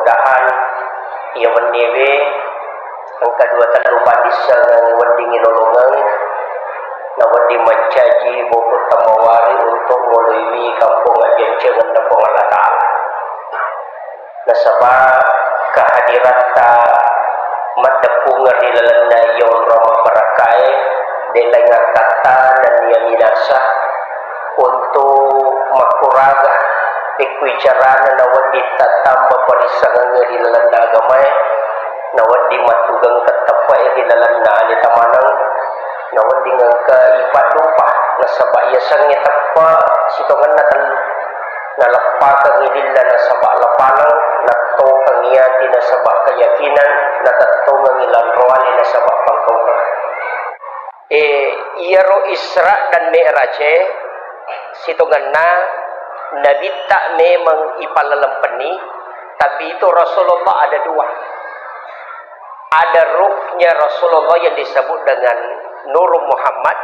mudah-mudahan ia menewe ang kedua talupan disang wending inolongan na wendi mencaji buku tamawari untuk melalui kampung ajen cengan na pengalatan nasabah kehadiran ta madapung di lalanda yon rama barakai delenga kata dan yang minasa untuk makuraga pikwicarana na wendi tatamba parisangan di lalanda agamay na wendi matugang katapay di lalanda ali tamanang na wendi ngangka ipadupa na sabaya sang itapa sitongan na telu na lapa kang idilla na sabak lapanang na to kang iyati na sabak keyakinan na tato ng ilan roali na sabak pangkaukan iyaro Isra dan Mi'raj sitongan na nabita memang ipalalampani tapi itu Rasulullah ada dua. Ada ruhnya Rasulullah yang disebut dengan Nur Muhammad.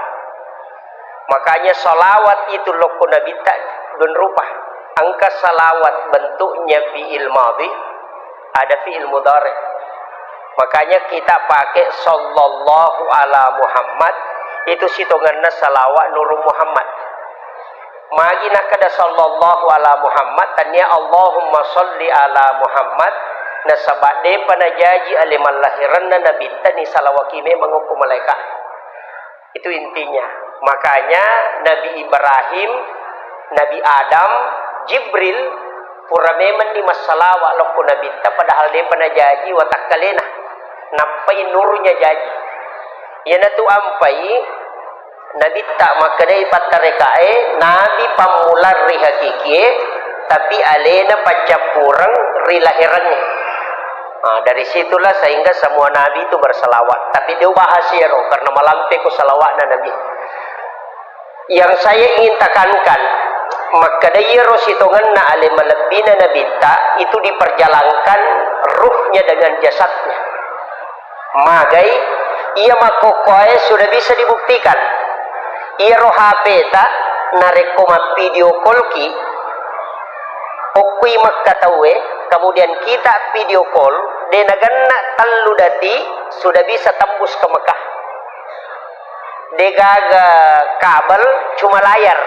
Makanya salawat itu loko nabita dan rupa. Angka salawat bentuknya fi'il madhi, ada fi'il mudhari. Makanya kita pakai sallallahu ala Muhammad, itu situnganna salawat Nur Muhammad. Magi nak kada sallallahu ala Muhammad tanya Allahumma salli ala Muhammad nasabak de panajaji aliman lahiranna nabi tani salawakime mengukum malaikat. Itu intinya. Makanya Nabi Ibrahim, Nabi Adam, Jibril purameman di masalawat loko nabi ta padahal de panajaji watakalena napai nurnya jaji. Yana tu ampai Nabi tak makadai patarekae Nabi pamular ri hakiki tapi alena pacapurang ri lahirannya. Dari situlah sehingga semua Nabi itu berselawat. Tapi dia bahas karena malampe ku salawat Nabi. Yang saya ingin tekankan makadai rositongan na ale malabina Nabi tak itu diperjalankan ruhnya dengan jasadnya. Magai ia makokoe sudah bisa dibuktikan. Ia roh HP ta narekoma video call ki okui makkatawe kemudian kita video call de naganna tallu dati sudah bisa tembus ke Mekah de gaga kabel cuma layar.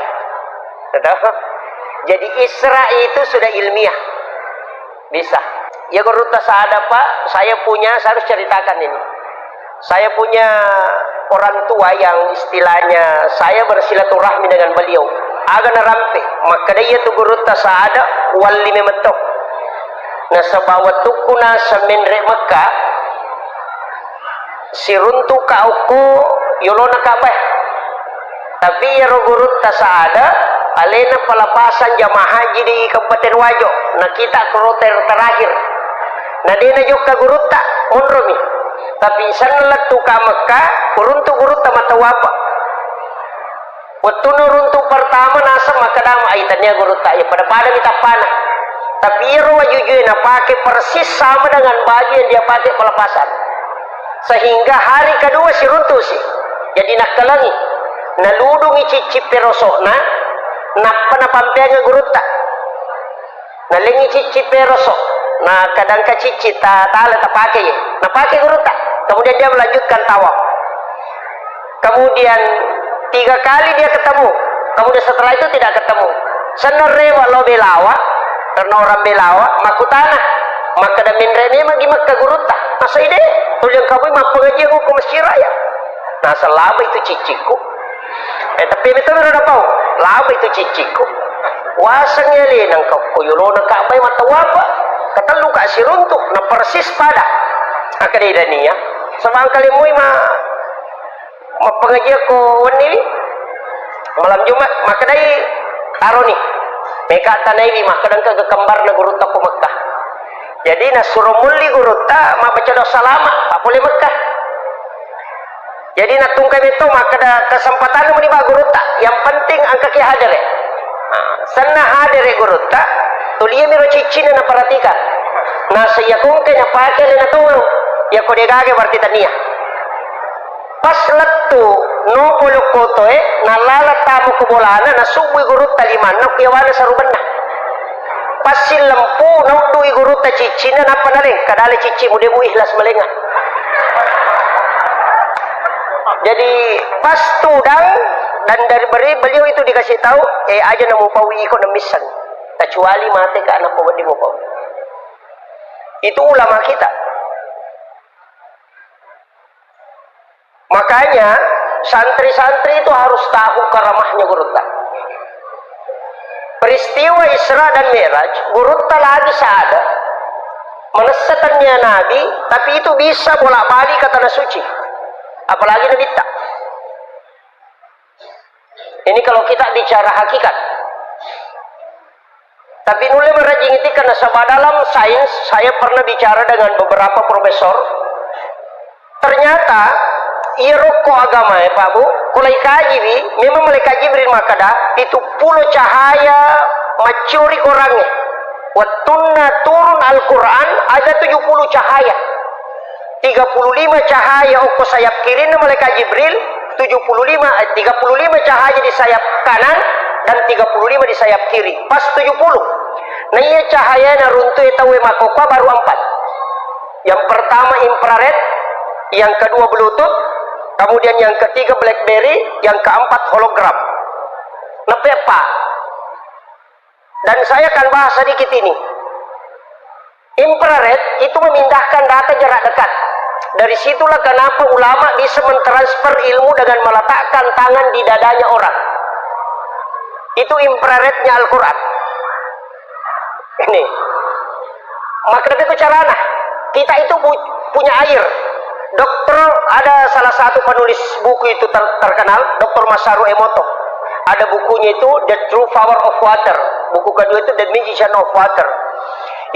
Jadi Isra itu sudah ilmiah bisa ya goruta saada Pak saya harus ceritakan ini. Saya punya orang tua yang istilahnya saya bersilaturahmi dengan beliau agak narampe maka dia tu guru tasaada wali memetok na sabawatukuna sa menre Mekah siruntu kauko yolona kabeh tapi ya guru tasaada alena pelapasan jamaah haji di Kabupaten Wajo na kita kroter terakhir na dena juga guru tak onromi tapi sanlat tu ka Mekah uruntu guru tamatawapa waktu nuruntu pertama nasa makadam aitannya guru tak ya pada kita panah tapi iro wajuju na pakai persis sama dengan baju yang dia pakai pelepasan sehingga hari kedua si runtu sih jadi nak kelangi naludungi cicip perosokna napa na pampianga guru tak nalengi cicip perosok nah kadang kacicit tala tak pakai ya nah pakai guru tak kemudian dia melanjutkan tawaf kemudian 3 kali dia ketemu kemudian setelah itu tidak ketemu senere walau belawa karena orang belawa makutana maka da minrene magi makka guru tak masa ide tuliang kamu mak pengaji aku ke masjid raya nah selama itu ciciku tapi itu ada pau lama itu ciciku wasangnya le nang kau kuyulona ka bay matawapa katalu ka siruntuk na persis pada akadida niya samang kalimui mapengaji ko wani malam Jumat makadai aroni meka tanai makadang ke kembar na guru ta ko Mekah jadi na surumuli guru ta mabaca dosa lama tak boleh Mekah jadi na tungkai itu makada kesempatan meni ba guru ta yang penting angka ki hadir sanna hadir guru ta tulia miro cicina na perhatikan na sayakung ke na pakai le na tulu ya ko degage berarti tania pas letu no polo koto nalala tamu kubolana na subuh guru taliman na kiyawana sarubanna pasil lempu no dui guru ta cici na apa na leng kadale cici mude mu ikhlas melengat. Jadi pas tudang dan dari beliau itu dikasih tahu aja namu pawi ikut nemisan kecuali mati ke anak pawadi mau pawi. Itu ulama kita. Makanya santri-santri itu harus tahu karamahnya gurutta. Peristiwa Isra dan Mi'raj, gurutta lagi ada menesatannya Nabi, tapi itu bisa bolak-balik ke tanah suci. Apalagi Nabi tak. Ini kalau kita bicara hakikat. Tapi nulis merajing itu karena sebab dalam sains saya pernah bicara dengan beberapa profesor. Ternyata ia rokok agama ya Pak Bu. Kulai kaji bi, memang mereka Jibril makada itu puluh cahaya macuri orangnya. Watunna turun Al-Quran ada 70 cahaya. 35 cahaya ukur sayap kiri malaikat Jibril, 35 cahaya di sayap kanan dan 35 di sayap kiri. Pas 70. Nah iya cahaya na runtuh tahu makoka baru 4. Yang pertama infrared, yang kedua Bluetooth, kemudian yang ketiga BlackBerry, yang keempat hologram. Nepepa. Dan saya akan bahas sedikit ini. Infrared itu memindahkan data jarak dekat. Dari situlah kenapa ulama bisa mentransfer ilmu dengan meletakkan tangan di dadanya orang. Itu infrarednya Al-Quran. Ini. Maka itu caranya. Kita itu punya air. Dokter, ada salah satu penulis buku itu terkenal, Dr. Masaru Emoto. Ada bukunya itu The True Power of Water. Buku kedua itu The Magician of Water.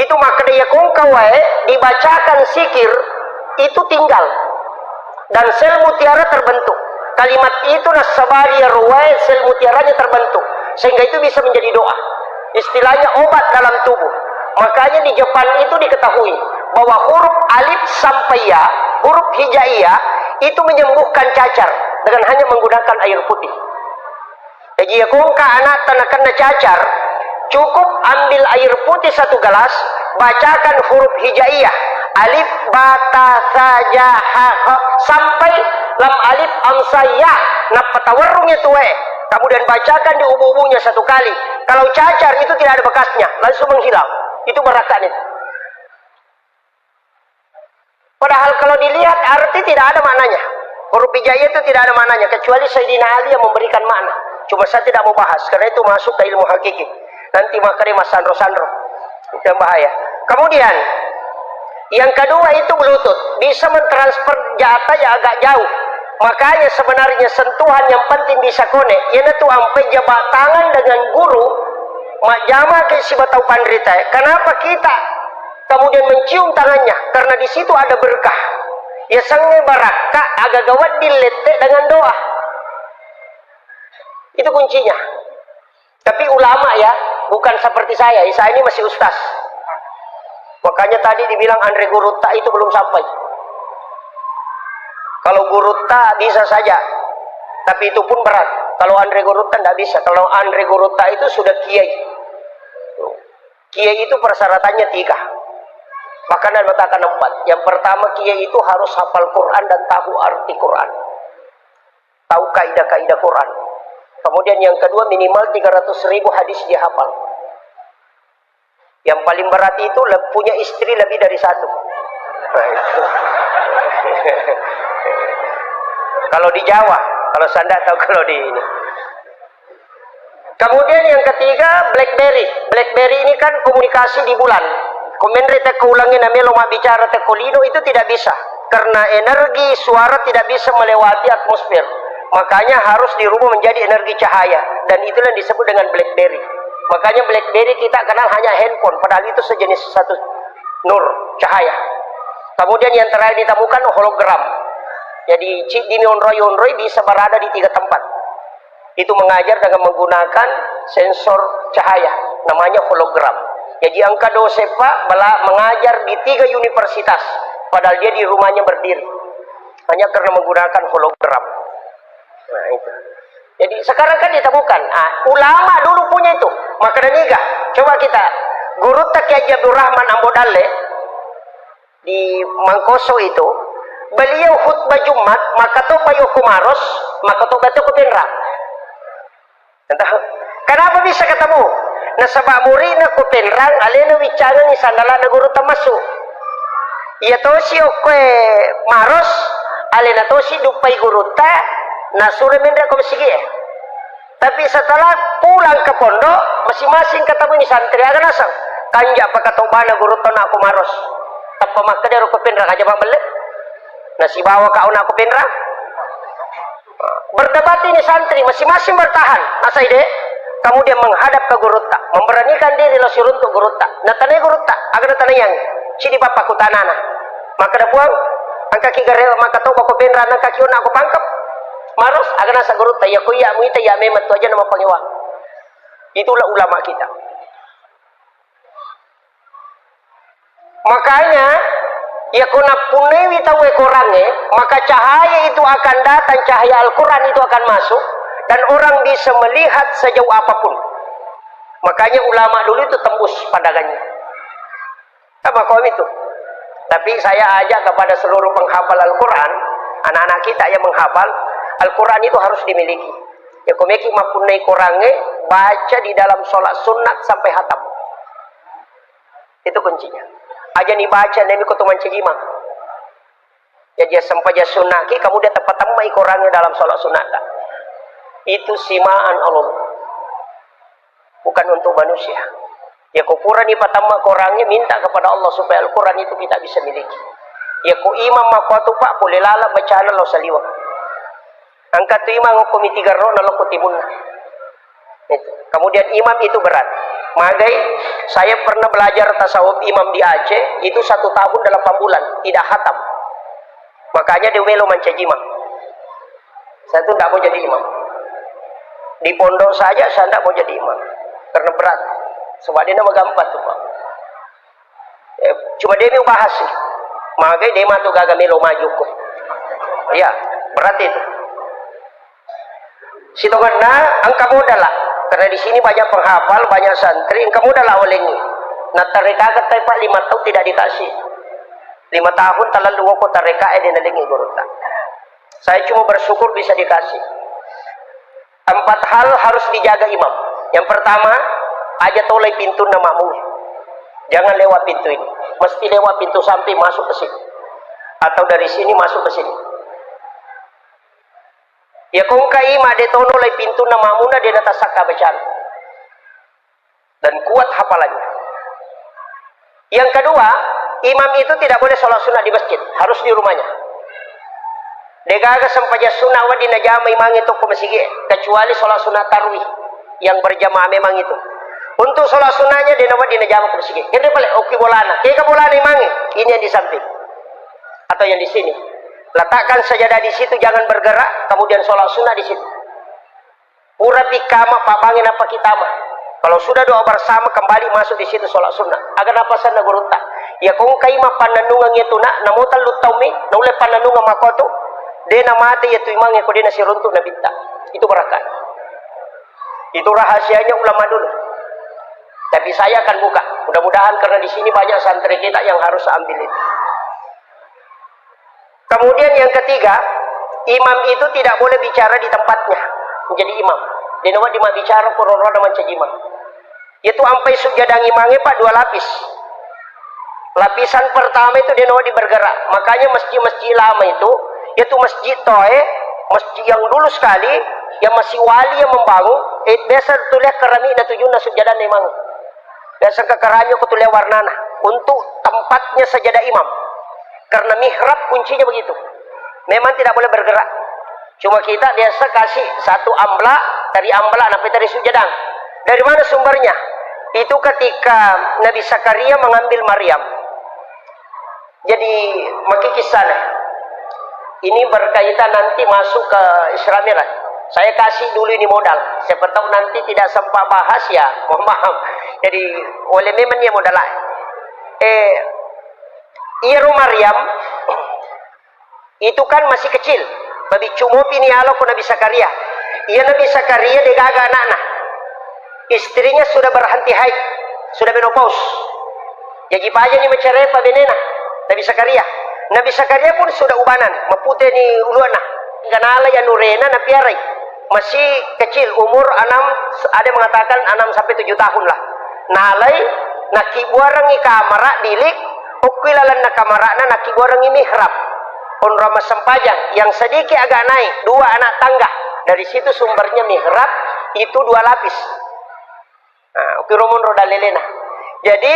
Itu maka dia kongkawai dibacakan sikir itu tinggal dan sel mutiara terbentuk. Kalimat itu nasabari ruwai sel mutiaranya terbentuk sehingga itu bisa menjadi doa. Istilahnya obat dalam tubuh. Makanya di Jepang itu diketahui bahwa huruf alif sampai ya, huruf hijaiyah itu menyembuhkan cacar dengan hanya menggunakan air putih. Jadi ya kongka anak tanakan cacar, cukup ambil air putih 1 gelas, bacakan huruf hijaiyah alif bata saja ha sampai lam alif amsaya nah petawarungnya tuwe, kemudian bacakan di ubu-ubunya 1 kali. Kalau cacar itu tidak ada bekasnya, langsung menghilang. Itu berakan itu. Padahal kalau dilihat arti tidak ada maknanya. Huruf hijaiyah itu tidak ada maknanya kecuali Sayyidina Ali yang memberikan makna. Cuma saya tidak mau bahas karena itu masuk ke ilmu hakiki. Nanti makanya mas sandro-sandro. Itu yang bahaya. Kemudian yang kedua itu Bluetooth, bisa mentransfer data yang agak jauh. Makanya sebenarnya sentuhan yang penting bisa connect. Ia tuh sampai jabat tangan dengan guru, mak jama ke si batau pandrita. Kenapa kita kemudian mencium tangannya? Karena di situ ada berkah. Ya sange baraka agak gawat diletek dengan doa. Itu kuncinya. Tapi ulama ya, bukan seperti saya. Saya ini masih ustaz. Makanya tadi dibilang Andre Gurutta itu belum sampai. Kalau Gurutta bisa saja, tapi itu pun berat. Kalau Andre Gurutta tidak bisa. Kalau Andre Gurutta itu sudah kiai. Kiai itu persyaratannya 3. Bahkan ada mengatakan 4. Yang pertama kiai itu harus hafal Quran dan tahu arti Quran. Tahu kaidah-kaidah Quran. Kemudian yang kedua minimal 300.000 hadis dia hafal. Yang paling berat itu punya istri lebih dari 1. Kalau di Jawa, kalau Sanda tahu kalau di ini. Kemudian yang ketiga BlackBerry. BlackBerry ini kan komunikasi di bulan. Komendri teko ulangin namelo mak bicara tekolino itu tidak bisa karena energi suara tidak bisa melewati atmosfer. Makanya harus dirubah menjadi energi cahaya dan itulah yang disebut dengan BlackBerry. Makanya BlackBerry kita kenal hanya handphone, padahal itu sejenis satu nur, cahaya. Kemudian yang terakhir ditemukan hologram. Jadi chip di onroy bisa berada di 3 tempat. Itu mengajar dengan menggunakan sensor cahaya, namanya hologram. Jadi angka dosepa mengajar di 3 universitas, padahal dia di rumahnya berdiri. Hanya karena menggunakan hologram. Nah itu. Jadi sekarang kan ditemukan. Ulama dulu punya itu. Maka dan iga. Coba kita guru tak Kiai Abdul Rahman Ambodale di Mangkoso itu, beliau khutbah Jumat, maka to payo kumaros, maka to bato kupenra. Entah kenapa bisa ketemu? Na sabak muri na kupenrang, alena wicara ni sandala na guru tamasu. Iya to si okwe maros, alena to si dupai guru ta, na sure mendra ko sige. Tapi setelah pulang ke pondok, masing-masing ketemu ni santri agan asang. Kanja pa katobana guru to na aku maros. Tappa makka dero kupenrang aja bambele. Na si bawa ka una kupenrang. Berdebat ini santri, masing-masing bertahan. Masa ide? Kemudian menghadap ke guru tak, memberanikan diri lo untuk guru tak. Natane guru tak, agar natane yang ciri bapak ku tanana. Maka dah puang, angka kigare maka tau bako benran angka kiuna aku pangkap. Maros agar nasa guru tak ya kuya muita ya memat tu aja nama pengewa. Itulah ulama kita. Makanya ya kuna punewi tahu ekorange, maka cahaya itu akan datang, cahaya Al-Quran itu akan masuk. Dan orang bisa melihat sejauh apapun. Makanya ulama dulu itu tembus pandangannya. Sama kaum itu. Tapi saya ajak kepada seluruh penghafal Al-Quran, anak-anak kita yang menghafal Al-Quran itu harus dimiliki. Ya komeki mapunai korange, baca di dalam sholat sunat sampai hatam. Itu kuncinya. Aja nih baca nemi kutuman cegimang. Ya dia sampai dia sunaki, kamu dia tepat temai korange dalam sholat sunat. Itu simaan Allah, bukan untuk manusia. Ya kupuran ni pertama korangnya minta kepada Allah supaya Al-Quran itu kita bisa miliki. Ya ku imam makwatu pak boleh lalap bacaan lo saliwa. Angkat tu imam hukum tiga roh nalo kutimun. Kemudian imam itu berat. Magai saya pernah belajar tasawuf imam di Aceh itu 1 tahun 8 bulan tidak khatam. Makanya dia welo mancajimang. Saya tu tidak mau jadi imam. Di pondok saja saya tidak mau jadi imam karena berat. Sebab dia nama gampang tu pak. Cuma dia mau bahas sih. Makanya dia mah tu gagal melo maju kok. Ya berat itu. Situ karena angka modal lah. Karena di sini banyak penghafal, banyak santri. Angka modal lah oleh ini. Nah tarika kata pak 5 tahun tidak dikasih. 5 tahun terlalu ngoko tarika dia nalingi guru tak. Saya cuma bersyukur bisa dikasih. 4 hal harus dijaga imam. Yang pertama, aja tolai pintu namamu. Jangan lewat pintu ini. Mesti lewat pintu samping masuk ke sini. Atau dari sini masuk ke sini. Ya kung kaima de tono lai pintu namamu na dia natasaka bacaan. Dan kuat hafalannya. Yang kedua, imam itu tidak boleh sholat sunat di masjid, harus di rumahnya. Degaga sampaja sunat wa dinajama imang itu kumasigi kecuali sholat sunat tarwih yang berjamaah memang itu. Untuk sholat sunatnya dinawa dinajama kumasigi. Hindi pala oke bolana. Kaya bolana imangi. Ini yang di samping atau yang di sini. Letakkan sajadah di situ, jangan bergerak. Kemudian sholat sunat di situ. Pura pikama pabangin apa kita mah. Kalau sudah doa bersama kembali masuk di situ sholat sunat. Agar apa sana guru tak? Ya kung kaima pananungan itu nak namutal lutaumi, naule pananungan makoto. Dena mati yaitu imangnya kau dena siruntuk nabita. Itu berakat. Itu rahasianya ulama dulu. Tapi saya akan buka. Mudah-mudahan karena di sini banyak santri kita yang harus ambil itu. Kemudian yang ketiga, imam itu tidak boleh bicara di tempatnya menjadi imam. Dena di bicara kororo macam imam. Itu sampai sujadang imamnya pak 2 lapis. Lapisan pertama itu dena di bergerak. Makanya masjid-masjid lama itu yaitu masjid Toe, masjid yang dulu sekali, yang masih wali yang membangun, biasa tulis kerami na tujuh na sujadan imam. Biasa ke kerami aku tulis warnana untuk tempatnya sajadah imam. Karena mihrab kuncinya begitu. Memang tidak boleh bergerak. Cuma kita biasa kasih 1 amblak dari amblak sampai dari sujadang. Dari mana sumbernya? Itu ketika Nabi Zakaria mengambil Maryam. Jadi maki kisah. Ini berkaitan nanti masuk ke Isra Mi'raj. Saya kasih dulu ini modal. Siapa tahu nanti tidak sempat bahas ya. Mohon maaf. Jadi oleh memang dia modal. Iru Maryam itu kan masih kecil. Babi cumopi ni alo ko Nabi Zakaria. Iya Nabi Zakaria dia gaga anak-anak. Istrinya sudah berhenti haid. sudah menopause. Jadi aja ni mencerepa benena Nabi Zakaria. Nabi Zakaria pun sudah ubanan, mapute ni uluana. Ganala ya nurena na piarai. Masih kecil, umur 6, ada yang mengatakan 6 sampai 7 tahun lah. Nalai nakibuarang i kamara bilik, ukilalan na kamara na nakibuarang i mihrab. Onrama sempajang yang sedikit agak naik, 2 anak tangga. Dari situ sumbernya mihrab itu 2 lapis. Nah, ukiromon roda lelena. Jadi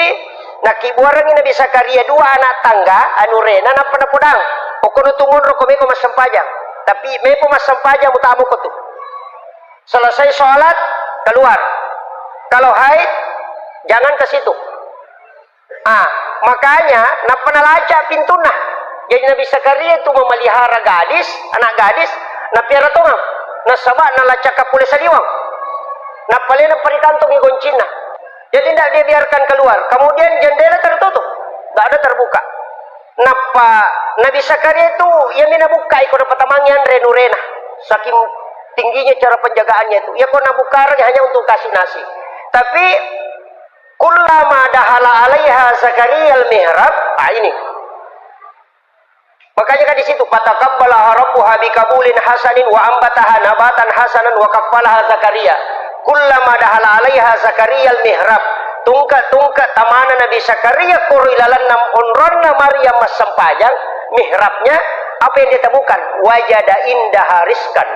nakibuarang Nabi Zakaria 2 anak tangga anu rena na panapudang. Okono tungon rokome ko mas sempajang. Tapi mepo mas sempajang mutamu ko tu. Selesai sholat keluar. Kalau haid jangan ke situ. Makanya napa nalaca pintuna. Jadi Nabi Zakaria itu memelihara gadis, anak gadis, na piara tongang, na sabak na laca kapule saliwang. Na palena parikantong igoncina. Jadi tidak dia biarkan keluar. Kemudian jendela tertutup, tidak ada terbuka. Napa Nabi Zakaria itu yang mina buka ikut patamangyan renurena. Saking tingginya cara penjagaannya itu. Ya kau nabukarnya hanya untuk kasih nasi. Tapi kullama dahala alaiha Zakaria al-mihrab. Ini. Makanya kan di situ fataqabbalaha rabbuha bikabulin hasanin wa ambataha nabatan hasanan wa kaffalaha Zakaria. Kullama dahala alaiha Zakaria al-mihrab. Tungka tamana Nabi Zakaria kurilalan nam onronna Maryam mas sempajang mihrabnya apa yang ditemukan wajada indaha rizkan.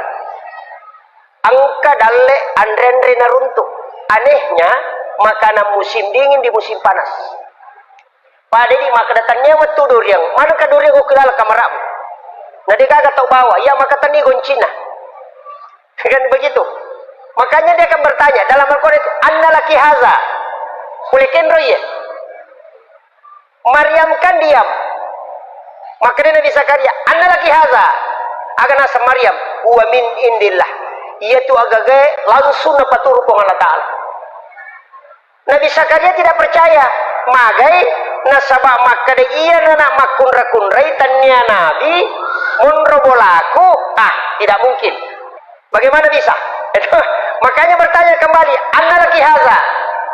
Angka dalle andre naruntuk. Anehnya makanan musim dingin di musim panas. Pada ini maka datangnya metu duriang. Mana ka duriang ko kilala kamaramu? Nah dia kagak tahu bawa. Ya maka tani goncina. Kan begitu. Makanya dia akan bertanya dalam Al-Quran itu, "Anna laki haza?" Kulikin roye. Maryam kan diam. Maka dia Nabi Zakaria, "Anna laki haza?" Akan asa Maryam, "Huwa min indillah." Ia tu agak langsung dapat turun ke Allah Ta'ala. Nabi Zakaria tidak percaya. Magai nasabak maka de iya nak makun-rakun raitannya Nabi munrobolaku. Tidak mungkin. Bagaimana bisa? Makanya bertanya kembali, "Anna laki haza?"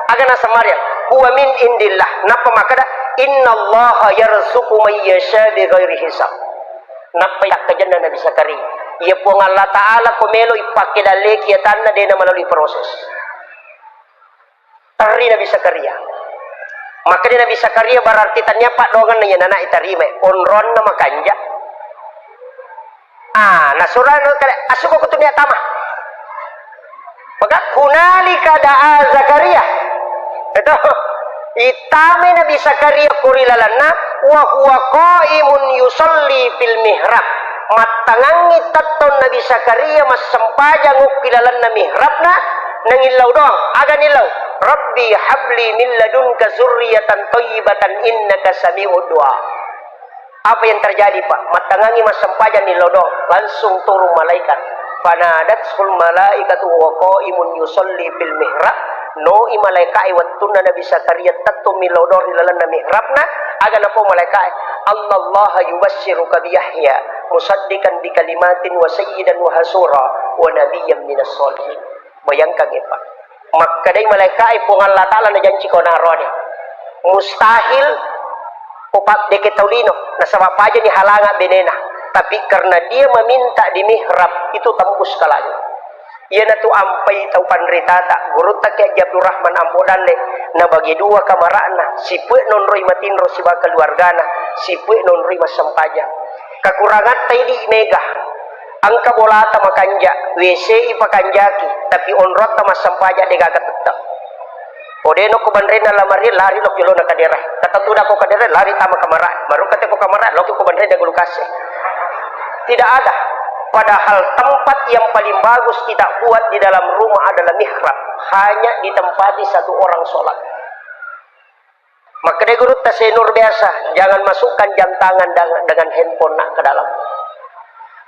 Agan asa Maryam, "Huwa min indillah." Napa makada innallaha yarzuqu man yasha bighairi hisab. Napa yak kejana Nabi Zakaria? Ia pun Allah Ta'ala komelo ipakilale kiatanna dena melalui proses. Tari Nabi Zakaria. Maka dia Nabi Zakaria berarti tanya pak dongan nya nana itarime onron nama kanja. Nasurah asuko kutunya tamah. Maka hunalika da'a Zakaria. Itu itame Nabi Zakaria kurilalanna wa huwa qaimun yusalli fil mihrab. Matangangi taton Nabi Zakaria mas sempajang ukilalanna mihrabna nangilau doang aga nilau. Rabbi habli min ladunka zurriyatan thayyibatan innaka sami'ud du'a. Apa yang terjadi Pak? Matangangi mas sempajan nilau doang langsung turun malaikat. Fanadatul malaikatu wa qaimun yusalli fil mihrab. No imalaikai wattuna Nabi Zakaria tattu milodor ilalanna mihrabna aga napo malaikai Allah yubassiruka bi Yahya musaddiqan bi kalimatin wa sayyidan wa hasura wa nabiyyan minas solihin. Bayangkan ya Pak. Maka dari malaikai pun Allah Ta'ala na janji ko narone. Mustahil upat deke taulino nasabab aja ni halanga benena. Tapi karena dia meminta di mihrab itu tembus kalanya. Ia na tu ampai tau panritata guru tak Abdul Rahman Ambodalle na bagi 2 kamarana si pue non roi matinro si bakal keluargana si pue non roi masampaja kekurangan tadi mega angka bolata makanja WC ipakanjaki tapi onrot ta masampaja degaga tetap odeno ko bandrena lamari lari lok yolo na kadera kata tuda ko kadera lari tama kamara baru kata ko kamara lok ko bandrena gulukase tidak ada. Padahal tempat yang paling bagus kita buat di dalam rumah adalah mihrab. Hanya ditempati 1 orang sholat. Maka dia guru tasenur biasa. Jangan masukkan jam tangan dengan handphone nak ke dalam.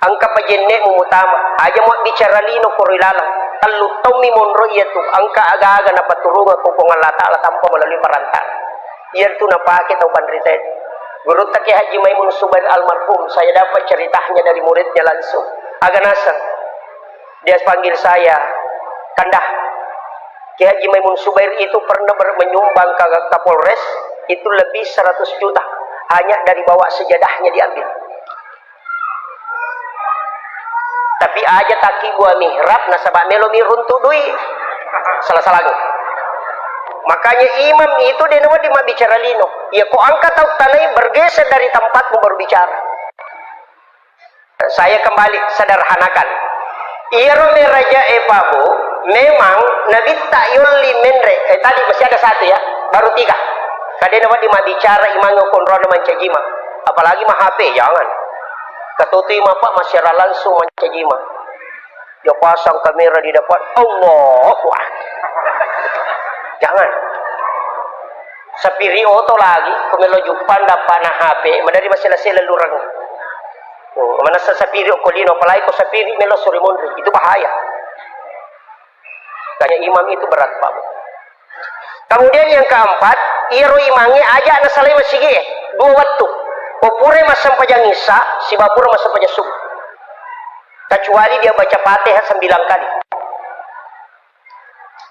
Angka pajenne mumutama. Aja mau bicara lino kurilalang. Talu tomi monro iya tu. Angka aga-aga na paturungan ko kung Allah Ta'ala tanpa melalui perantara. Iyan tu napake tau panrita itu. Guru Taki Haji Maimun Subair almarhum, saya dapat ceritanya dari muridnya langsung. Agak nasang. Dia panggil saya, Kandah, Ki Haji Maimun Subair itu pernah menyumbang ke Kapolres itu lebih 100 juta hanya dari bawa sejadahnya diambil. Tapi aja taki gua mihrab nasabah melo miruntu duit salah-salah. Makanya imam itu dia nama di bicara lino. Ya kok angkat tahu tanai bergeser dari tempatmu baru bicara. Saya kembali sederhanakan. Irome raja epabu memang nabi ta'yul limenre. Tadi masih ada satu ya, baru 3. Kadang nama di bicara imam konron mancajima. Apalagi mah HP jangan. Ketuti Pak masyarakat langsung mancajima. Dia pasang kamera di depan. Allahu Akbar. Jangan. Sapiri oto lagi, kumelojupan dapat na HP, madari masila-sila lurang. Mana sa sapiri o kolino, palay ko sapiri melo surimundri. Itu bahaya. Kaya imam itu berat Pak. Kemudian yang keempat, iro imangi aja na salay masigi 2 waktu. Popure masam pajang isa, si bapura masam pajang subuh. Kecuali dia baca Fatihah 9 kali.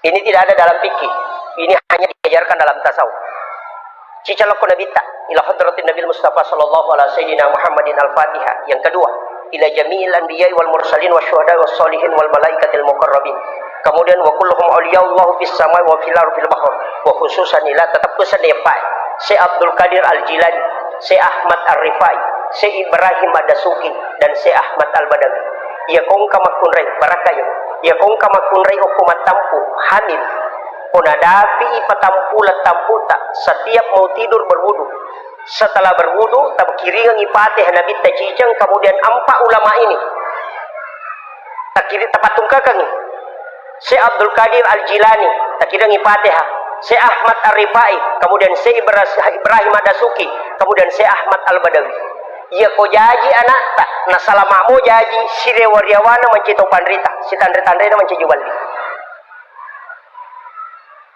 Ini tidak ada dalam fikih. Ini hanya diajarkan dalam tasawuf. Cicaloko Nabi ta ila hadratin Nabi Mustafa sallallahu alaihi sayyidina Muhammadin al-Fatihah. Yang kedua, ila jami'il anbiya'i wal mursalin wasyuhada'i was solihin wal malaikatil muqarrabin. Kemudian wa kulluhum awliyaullahu fis samai wa fil ardi fil bahr. Wa khususan ila tetap kesan depai. Syekh Abdul Qadir Al-Jilani, Syekh Ahmad Ar-Rifai, Syekh Ibrahim Ad-Dasuki dan Syekh Ahmad Al-Badawi. Ya kong kamakunray barakaya. Ya kong kamakunray hukumat tampu hamil. Punadapi ipatampulat tamputa setiap mau tidur berwudu. Setelah berwudu tabkiringang ipatih nabi tajijang kemudian 4 ulama ini. Takiri tapatung kakang. Syekh Abdul Qadir Al-Jilani takirang ipatih. Syekh Ahmad Ar-Rifai, kemudian Syekh Ibrahim Ad-Dasuki, kemudian Syekh Ahmad Al-Badawi. Ia ko jaji anak tak nasalama mo jaji sire wariawana mancito panrita si tandre-tandre na mancijubaldi.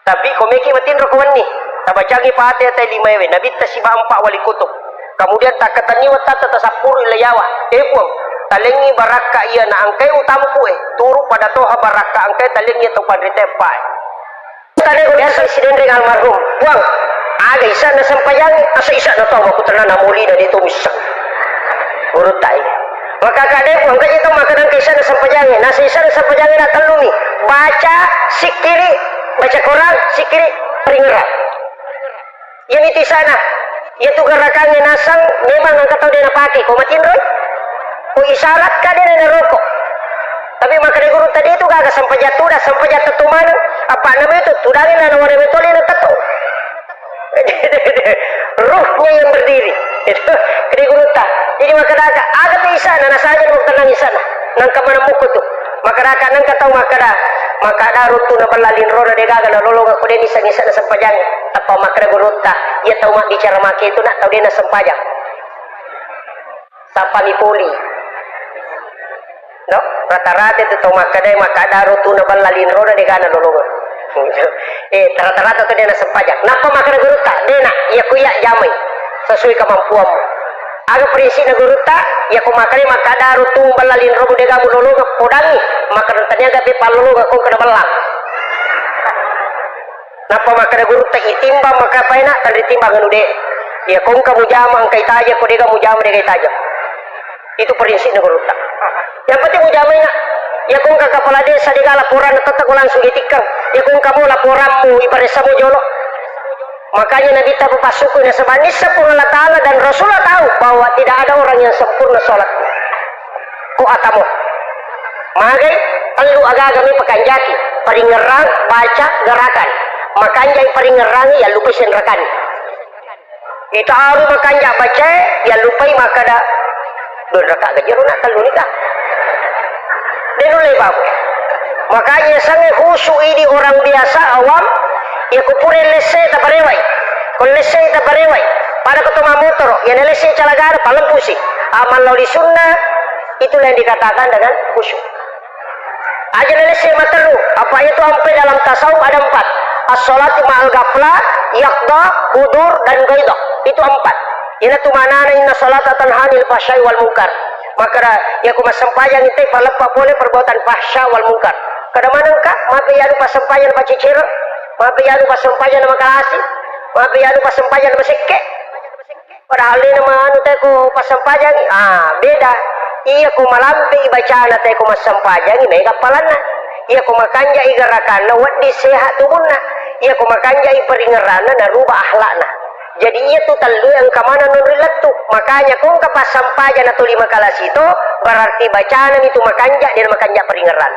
Tapi komeki matin rokawan ni tabacangi pate tay 5 ewe nabit ta siba 4 wali kutub. Kemudian tak katani wata ta sapuru ilayawa epuang talengi baraka iya na angkai utampu turu pada toha baraka angkai talengi to panrita pai. Tadi biasa presiden dengan almarhum buang ada isa na sampayangi asa isa na to maputra na muli na dito misang. Urut tayo. Maka kadang ang kanya itong makadang kaysa na sampajangi. Nasa isa na sampajangi na talumi. Baca sikiri. Baca Quran sikiri. Peringeran. Yan iti sana. Yan ito garakang nasang memang ang kataw din napake. Kung matinroy. Kung isarat ka din na naroko. Tapi maka di guru tadi itu gaga sampajatuda. Sampajatutumanan. Apa naman ito? Tudangin na nawarin ito na tato. Ruhnya yang berdiri. Itu kedi guru tak. Jadi makadaga agak isa na nasajan mo tanang isa na nang kamanamuko to makadaga nang kataw makada rutu na balalin ro na degaga na lolong ako din isa na sampajang apa makada guruta iya taw bicara maki itu na taw din na sampajang sa panipuli no rata-rata itu taw makada rutu na balalin ro na degaga na lolong rata-rata to din na sampajang napa makada guruta dena iya kuya jamay sesuai kemampuanmu. Aga prinsip na guruta, ya kumakari makada rutung balalin robo dega mulolo ga podangi, makarantanya gabi palolo ga kong kada balang. Napa makada guruta itimba makapaina kan ditimbang anu de. Ya kong kamu jama ang kaitaja ko dega mu jama dega itaja. Itu prinsip na guruta. Yang penting mu jama ina. Ya kong kakapala desa dega laporan tetap langsung itikang. Ya kong kamu laporanmu ibaresa mo jolo. Makanya Nabi tak berpasuku na sebanis sepuluh Allah Ta'ala dan Rasulullah tahu bahwa tidak ada orang yang sempurna sholatnya. Ku atamu. Magai perlu agak-agami pekanjaki. Peringerang, baca, gerakan. Makanjai peringerangi ya lupasin rekan. Itu harus makanjak baca ya lupai makada. Don raka gajiru nak kalau nikah. Denulai babu. Makanya sangat khusyuk ini orang biasa awam. Ya kupure lese ta parewai kon lese ta parewai pada ketoma motor ya lese calagara palempusi amal lauli sunnah itulah yang dikatakan dengan khusyuk aja lese matalu apa itu sampai dalam tasawuf ada 4 as-salatu ma'al ghaflah yaqda hudur dan ghaidah itu 4 ina tumanana inna salata tanha 'anil fahsya'i wal munkar maka ya kumasampayang itu palepa boleh perbuatan fahsya wal munkar Kadang-kadang kak, mapiyanu pasampayan pacicir, mapiyanu pasampayan nama kalasi, mapiyanu pasampayan masike. Padahal ini nama anu teh ko pasampayan, beda. Iya ko malampi ibacana teh ko masampayan, ini kapalana. Iya ko makanja igarakana, wadi sehat tubuhna. Iya ko makanja iparingerana na rubah ahlakna. Jadi iya tu talu yang kamana non relatu. Makanya kung kapasampayan atau 5 kalas itu berarti bacaan itu makanja dan makanja peringeran.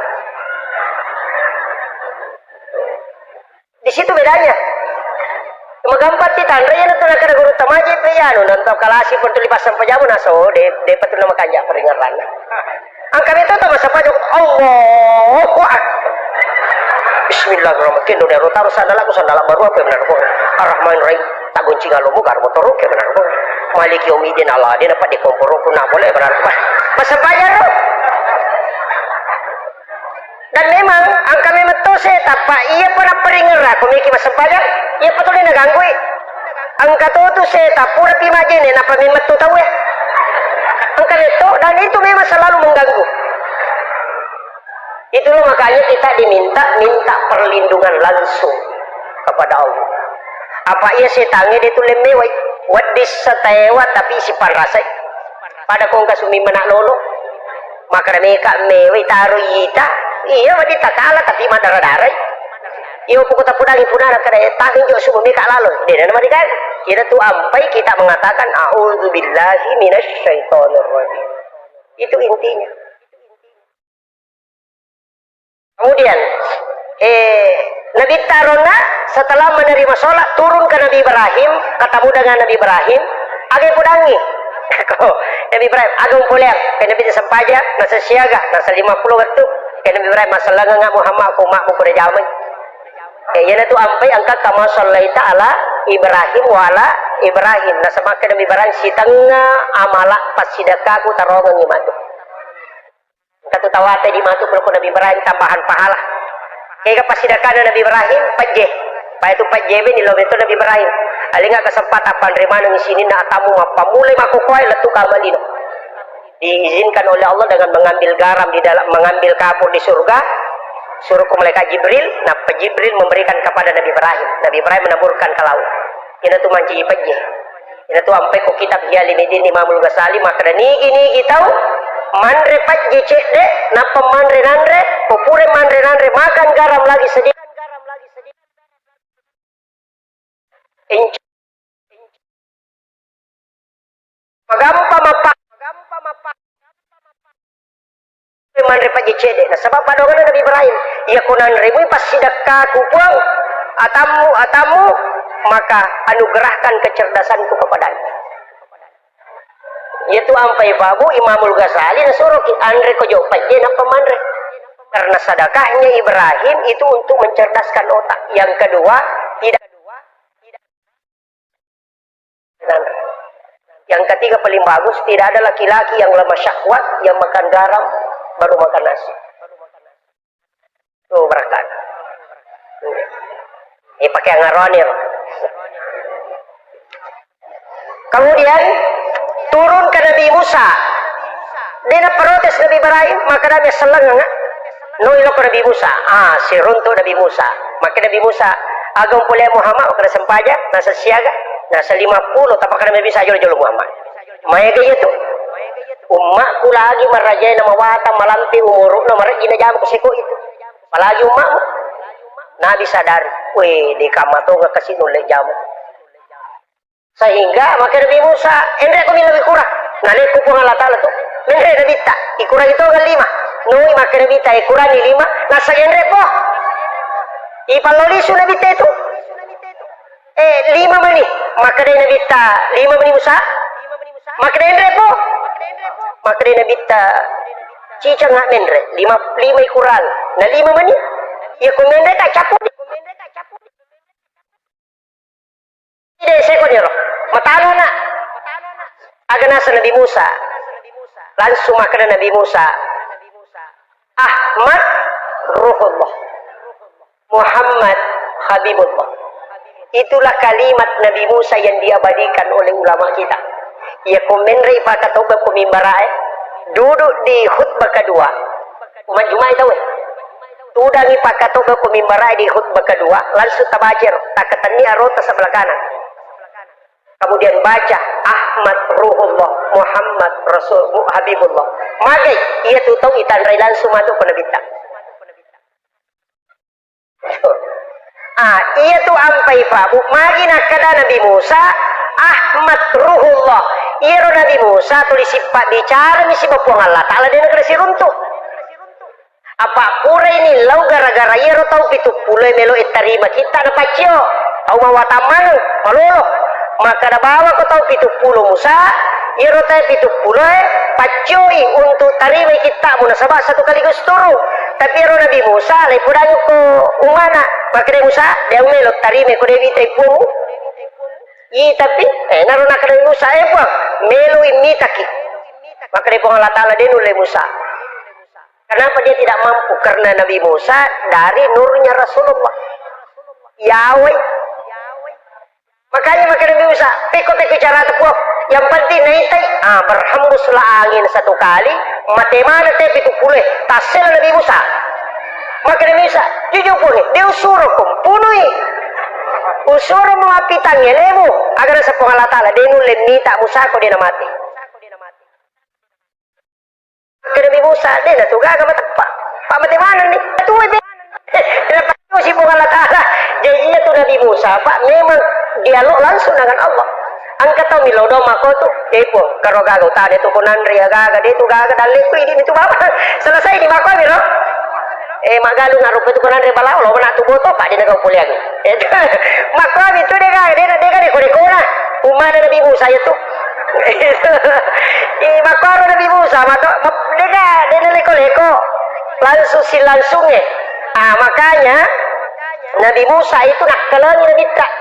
Di situ bedanya. Magampat ti tanra yan ito nakara guru tamaje pe yan nonton kalasi pun tu lipas sampajamu naso de patu nama makanja peringeran. Ang kami itu tama sampajo Allahu Akbar. Bismillahirrahmanirrahim. Dunia rotaru sandala baru apa benar kok. Ar-Rahmanir-Rahim. Tagunci ngalomu kar motoru ke benar kok. Malik yaumidin Allah dia dapat dikomporo kuna boleh benar kok. Masa bayar lo. Dan memang ang kami metose tapa iya pernah peringera komiki masa bayar. Iya patulin naganggu. Ang katutu se tapura pimajene na pamin metu tahu ya. Ang kami itu dan itu memang selalu mengganggu. Itulah makanya kita minta perlindungan langsung kepada Allah. Apa ia setange itu lemewai wadis setewa tapi si parasai pada kong kasumi menak lolo maka mereka mewai taruh ita iya wadi takala tapi madara-darai iyo pukuta pudangi punana kada tahin jo sumu mereka lalu dia nama mereka kita tu ampai kita mengatakan a'udzubillahi minasyaitonirrajim. Itu intinya. Kemudian Nabi Tarona setelah menerima sholat turun ke Nabi Ibrahim, ketemu dengan Nabi Ibrahim, agak pudangi. Nabi Ibrahim agak pulang, ke Nabi sempaja, nasa siaga, nasa 50 waktu, ke Nabi Ibrahim masalah ngak Muhammad aku mak muka jamai. Yana tu ampai angkat kama shallaita ala Ibrahim wala Ibrahim. Nasa maka Nabi Ibrahim si tengah amalak pasidakaku tarongan ngimatu. Katu tawate di matu perlu Nabi Ibrahim tambahan pahala. Kaya pasidakana Nabi Ibrahim pajeh. Pa itu pajeh ni lo itu Nabi Ibrahim. Alinga kesempatan panrima nang sini na tamu mapamulai makukuai letu kamalino. Diizinkan oleh Allah dengan mengambil garam di dalam mengambil kapur di surga. Suruh ke malaikat Jibril. Nah Jibril memberikan kepada Nabi Ibrahim. Nabi Ibrahim menaburkan ke laut. Ini tu manci pajeh. Ini tu sampai ko kitab Hialimidin Imamul Ghazali maka nigi tahu. Mandre pat jecek de, napa mandre nandre, popure mandre nandre, makan garam lagi sedikit. Magampa mapa. Mandre pat jecek de. Nah sebab padongan Nabi Ibrahim, ia kunan ribu pas sidakah kupuang, atamu, maka anugerahkan kecerdasanku kepadanya. Yaitu ampai babu Imamul Ghazali nasuruh andre ko jo pajen apa mandre karena sedekahnya Ibrahim itu untuk mencerdaskan otak. Yang kedua tidak yang ketiga paling bagus tidak ada laki-laki yang lemah syahwat yang makan garam baru makan nasi. Tuh berkat. Ini pakai ngaronir. Kemudian turun ke Nabi Musa. Dia protes Nabi Ibrahim, maka Nabi selang no ilok Nabi Musa. Si runtuh Nabi Musa. Maka Nabi Musa agam pulih Muhammad kena sempaja, nasa siaga, nasa 50 tapak Nabi bisa jolo Muhammad. Maya gaya tu. Umatku lagi merajai nama wata malampi umuruk nama rajin jam kusiko itu. Apalagi umatmu. Nabi sadari, weh di kamato nggak kasih nolak jamu. Sehingga maka Nabi Musa endre ko lebih kurang nale ko po nga latala to endre Nabi ta ikurang itu kan 5 nui maka Nabi ta ikurang ni 5 nasa endre po ipalolisu Nabi ta itu 5 mani maka Nabi ta 5 mani Musa maka endre po maka Nabi ta cicang nga mendre 5 ikurang na 5 mani ya ko mendre ka caput ide sekonero matano na aga nasa Nabi Musa langsung makan Nabi Musa Ahmad Ruhullah Muhammad Habibullah. Itulah kalimat Nabi Musa yang diabadikan oleh ulama kita. Ia komenri pada taubat kumimbarai duduk di khutbah kedua umat Jumat itu tudangi pakatoga ko mimbarai di khutbah kedua langsung tabajir takatani arota sebelah kanan. Kemudian baca Ahmad Ruhullah Muhammad Rasul Habibullah. Magai ia tu tahu itanrai langsung masuk ke nabita. Ia tu ampai Pak. Magi nakada Nabi Musa Ahmad Ruhullah. Ia Nabi Musa tulis sifat bicara misi bapuang Allah Ta'ala dia negara siruntuk. Apa pura ini lau gara-gara ia tahu pitu pulai melo itarima kita na pacio. Au mawatamang malolo. Maka da bawa ko tahu pitu pulo Musa. Ia tahu pitu pulai pacioi untuk tarima kita munasabah satu kali gusturu. Tapi ero Nabi Musa lai pudanyo ko umana. Maka dia Musa dia melo tarima ko dewi tai pumu. Tapi naru nak Nabi Musa buang melo imitaki. Maka dia Allah Ta'ala dia nulai Musa. Kenapa dia tidak mampu? Karena Nabi Musa dari nurnya Rasulullah. Yahweh. Makanya Nabi Musa, teko-teko cara tepuh. Yang penting naitai, berhembuslah angin satu kali. Matemana tepi itu pulih. Tasil Nabi Musa. Maka Nabi Musa, jujur pun, dia usurukum, punui. Usur mengapi tangelemu. Agar sepung Allah Ta'ala, dia nulem nita Musa kau dia mati. Nabi Musa dia na tuga ka matakpa pamatimanan ni atuwa din pinapatuwa si Allah Ta'ala jadi itu Nabi Musa Pak memang dialog langsung dengan Allah ang kataw milodo mako tu po karo gagaw tadi tu kunan ria gaga dia tu gaga dali ko ini tu bapa selesai di mako miro magalung arup itu kunan ria balaw lo na tu boto Pak dia nagaw pulian mako itu dia gaga dia ko na umana Nabi Musa itu makaro Nabi Musa dia leko-leko langsungnya makanya Nabi Musa itu nak kelangi Nabi tak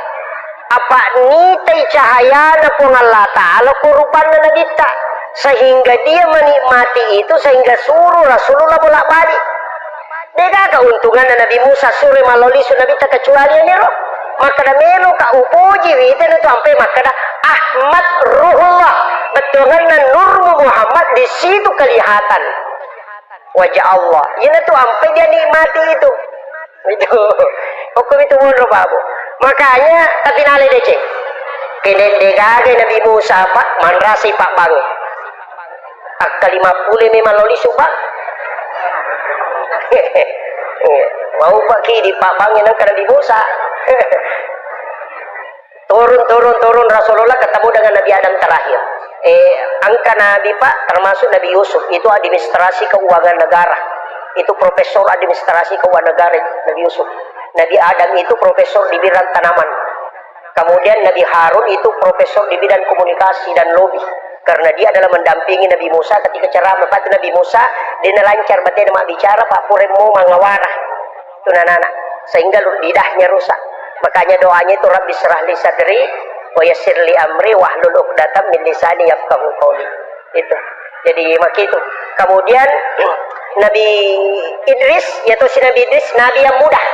apa nitai cahaya na pun Allah Ta'ala kurupan na Nabi tak sehingga dia menikmati itu sehingga suruh Rasulullah bolak-balik dia gak keuntungan na Nabi Musa suruh maloli su Nabi tak kecuali ini loh maka da melo ka upuji witen itu sampai maka da Ahmad Ruhullah betulan nur Muhammad di situ kelihatan wajah Allah ini tuh sampai dia nikmati itu hukum itu mundur babu makanya tapi nale dece kene degage Nabi Musa Pak manrasi Pak Bangi akal 50 memang loli subang mau Pak di Pak Bangi nang Nabi Musa turun Rasulullah ketemu dengan Nabi Adam terakhir angka Nabi Pak termasuk Nabi Yusuf itu administrasi keuangan negara itu profesor administrasi keuangan negara Nabi Yusuf Nabi Adam itu profesor di bidang tanaman kemudian Nabi Harun itu profesor di bidang komunikasi dan lobby karena dia adalah mendampingi Nabi Musa ketika ceramah Pak Nabi Musa dia lancar batin mak bicara Pak puremo mangawarah itu anak-anak sehingga lidahnya rusak makanya doanya itu Rabbi syrah li sadri wa yassir li amri wahlul 'uqdatam min lisani yafqahu qawli itu jadi maka itu kemudian Nabi Idris yaitu si Nabi Idris Nabi yang mudah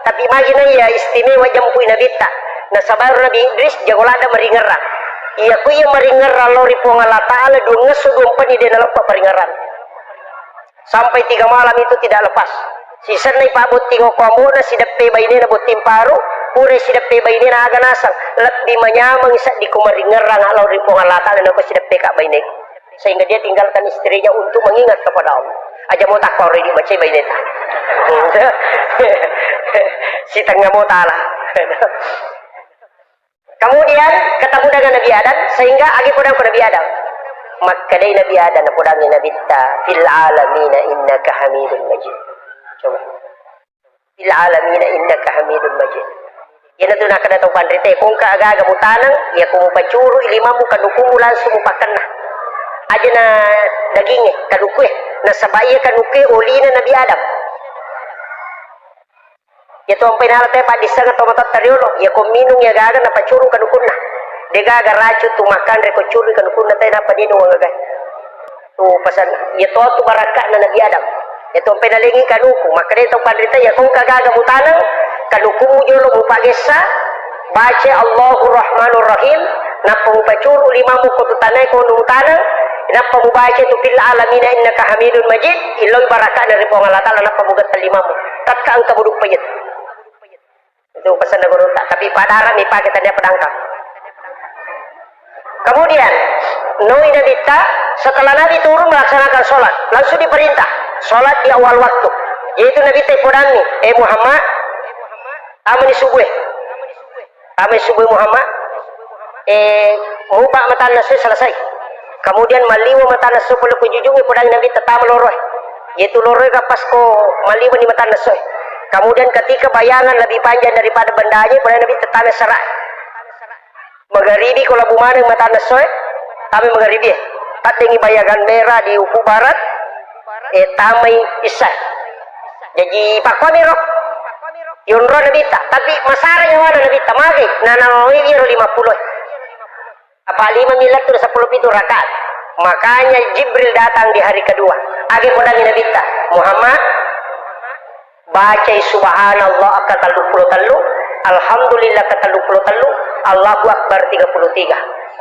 tapi imagine ya istimewa jampui Nabi tak nah sabar Nabi Idris jagolada meringerang iya ku iya meringerang lori puang Allah Ta'ala dua ngesu dumpani dia nalepa peringeran sampai 3 malam itu tidak lepas si senai Pak Buti ngokomo na si depe bayi na butim paru pure si depe bayi na aga nasang lebih menyamang isa di kumaringerang alau ripong Allah Ta'ala na ko si depe kak bayi sehingga dia tinggalkan istrinya untuk mengingat kepada Allah aja mau takor ini macam bayi ta si tengah mau talah kemudian ketemu dengan Nabi Adam sehingga agi podang Nabi Adam maka dari Nabi Adam podangnya Nabi ta fil alamina innaka hamidun majid coba fil alamina innaka hamidun majid yana tu nak kada tau pandrite kung ka aga mutanang ya kung pacuru ilimamu kadukumu langsung pakanna aja na dagingnya kadukue na sabaya kanuke olina Nabi Adam ya tu ampai nalate pa disang atau matat tariolo ya kung minung ya gaga na pacuru kadukunna de gaga racu tu makan reko curu kadukunna tay na padino ngaga tu pasan ya tu baraka na Nabi Adam itu sampai nalingi kanuku maka dia tahu pandrita ya kung kagaga mutanang kanuku jolo mupagesa baca Allahur Rahmanur Rahim napung pacuru limamu kututanay ko mutanang Napa mubaca itu fil alamina innaka hamidun majid. Iloi baraka dari Allah Ta'ala napa mugat talimamu. Tatka angka buduk payet. Itu pesan guru tak. Tapi pada arah nipa kita dia pedangka. Kemudian Nabi Nabita setelah Nabi turun melaksanakan sholat, langsung diperintah sholat di awal waktu. Yaitu Nabi tepodangi, Muhammad, amani subuh Muhammad, mubak mata nasu selesai. Kemudian maliwa mata nasu perlu kujujungi podang Nabi tetap meloroh. Yaitu loroh kapas ko maliwa ni mata nasu. Kemudian ketika bayangan lebih panjang daripada bendanya, podang Nabi tetap serak. Magharibi kalau bumana mata nasu, kami magharibi. Tak dengi bayangan merah di uku barat, tamai isya. Jadi Pak Kwamirok Yunro Nabita, tapi masara yang mana Nabita magi nanawi biro 50. Apa 5 miliar itu 10 itu rakaat. Makanya Jibril datang di hari kedua. Age podangi Nabita, Muhammad baca subhanallah akan 33, alhamdulillah ke 33, Allahu akbar 33.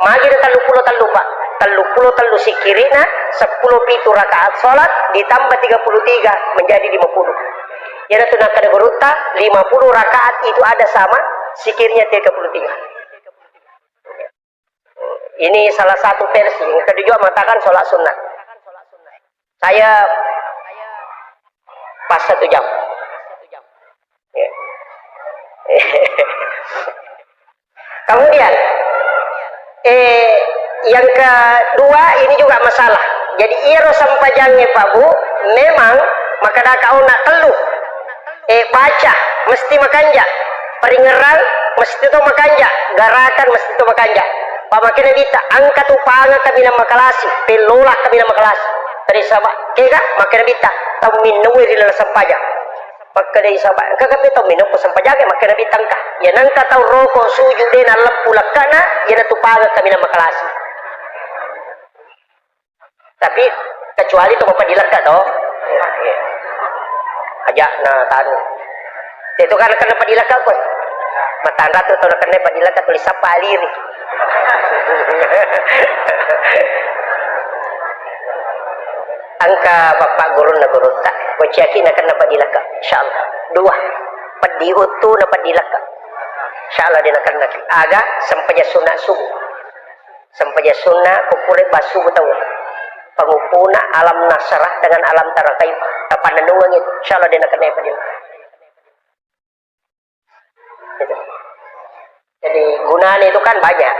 Magi 33 Pak. 33 sikirina 10 pitu rakaat salat ditambah 33 menjadi 50. Ya itu nak ada beruta 50 rakaat itu ada sama sikirnya 33. Ini salah satu versi. Yang kedua mengatakan salat sunat. Saya pas 1 jam. Ya. Kemudian yang kedua ini juga masalah. Jadi iro sampajangnya Pak Bu, memang maka dah kau nak teluh baca mesti makanja, peringeran mesti tu makanja, garakan mesti tu makanja. Pak makin kita angkat upanga kami nama makalasi, pelola kami nama makalasi. Dari sahabat, kega makin kita tahu minum iri dalam sampaja. Maka dari sahabat, kagak tahu minum ko sampaja ke makin kita angka. Ya nangka tahu rokok sujud dena lampu lakana, ya natu upanga kami nama makalasi. Tapi kecuali itu bapak dilekat toh. Ajak na tanu. Itu kan kena padilakat ko. Matanda tu to kena padilakat tulis apa aliri. Angka bapak guru na guru tak. Wajaki na kena padilakat. Insyaallah. 2. Padiutu na padilakat. Insyaallah dia nak kena. Aga sampai sunat subuh. Sampai sunat kupure basuh tahu. Pengupuna alam nasrah dengan alam tarakaib apa nandungan itu insyaallah dia nak kena dia. Gitu. Jadi gunanya itu kan banyak.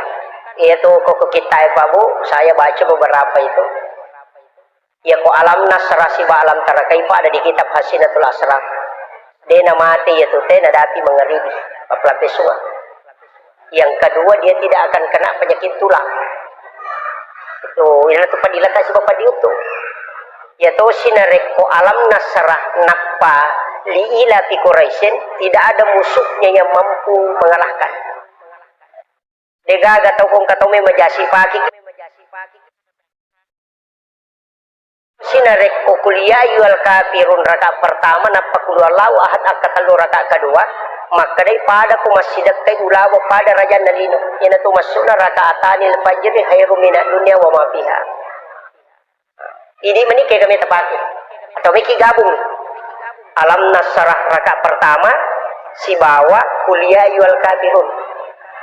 Yaitu kok kita Pak Bu, saya baca beberapa itu. Ya kok alam nasrah siba alam tarakaib ada di kitab Hasinatul Asrar. Dia mati yaitu teh nadati mengeribi pelampai sungai. Yang kedua dia tidak akan kena penyakit tulang. Itu ini tu padilah kasih bapak diutu. Ya to sinareko alam nasrah napa liila fi Quraisyin tidak ada musuhnya yang mampu mengalahkan. Dega gatau kong katau me majasi paki. Sinareko kuliah yual kafirun rakaat pertama napa kulu Allahu ahad akatalu rakaat kedua. Maka daripada ku masih dekat ulawa pada raja nalino yana tu masukna rakaatanil fajr khairum minad dunya wa ma fiha. Ini menikah kami tepati atau miki gabung alam nasrah rakaat pertama si bawa kuliah yual kafirun